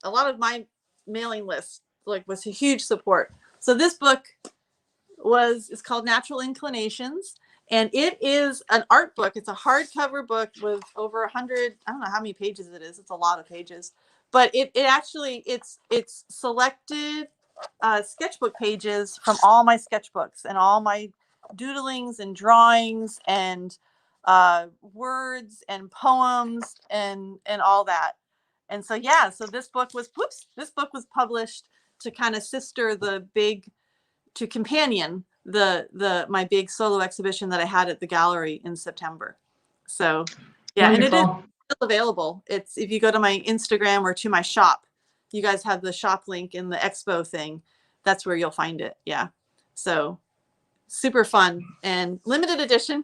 a lot of my mailing list was a huge support. So this book is called Natural Inclinations, and it is an art book. It's a hardcover book with over 100. I don't know how many pages it is. It's a lot of pages, but it's selected sketchbook pages from all my sketchbooks and all my doodlings and drawings and words and poems and all that. And so so this book was published to kind of companion my big solo exhibition that I had at the gallery in September. So Wonderful. And it is still available. It's if you go to my Instagram or to my shop, you guys have the shop link in the expo thing. That's where you'll find it. Yeah. So super fun and limited edition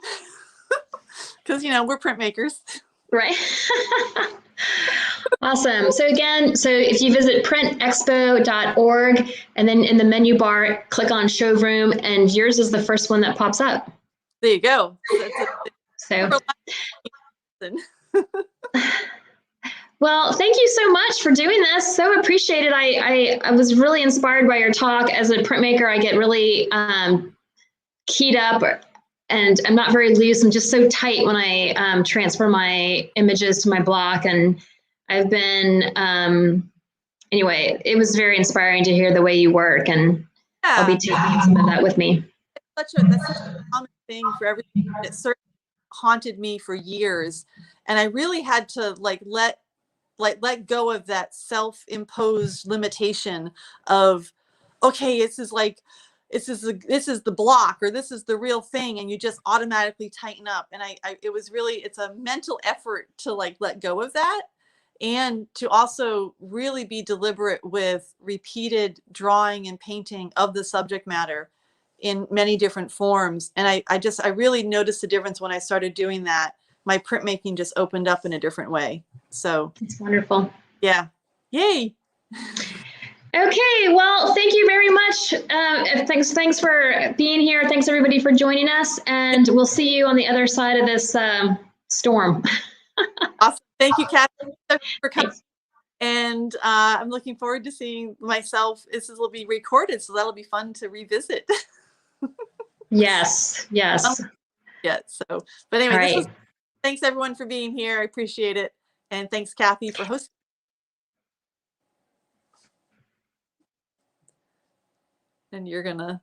because we're printmakers. Right. Awesome. So again, if you visit printexpo.org and then in the menu bar, click on showroom, and yours is the first one that pops up. There you go. Well, thank you so much for doing this. So appreciated. I was really inspired by your talk. As a printmaker, I get really keyed up, and I'm not very loose. I'm just so tight when I transfer my images to my block. And I've been, anyway, it was very inspiring to hear the way you work, and I'll be taking some of that with me. That's such a common thing for everything. It certainly haunted me for years. And I really had to let go of that self-imposed limitation of, okay, this is the block, or this is the real thing, and you just automatically tighten up. And it's a mental effort to let go of that, and to also really be deliberate with repeated drawing and painting of the subject matter in many different forms. And I really noticed the difference when I started doing that. My printmaking just opened up in a different way. So it's wonderful. Yeah. Yay. Okay, well, thank you very much. Thanks for being here. Thanks everybody for joining us, and we'll see you on the other side of this storm. Awesome. Thank you, Kathy, for coming. Thanks. And I'm looking forward to seeing myself. This will be recorded, so that'll be fun to revisit. Yes. Yeah. So, but anyway, thanks everyone for being here. I appreciate it. And thanks, Kathy, for hosting. And you're gonna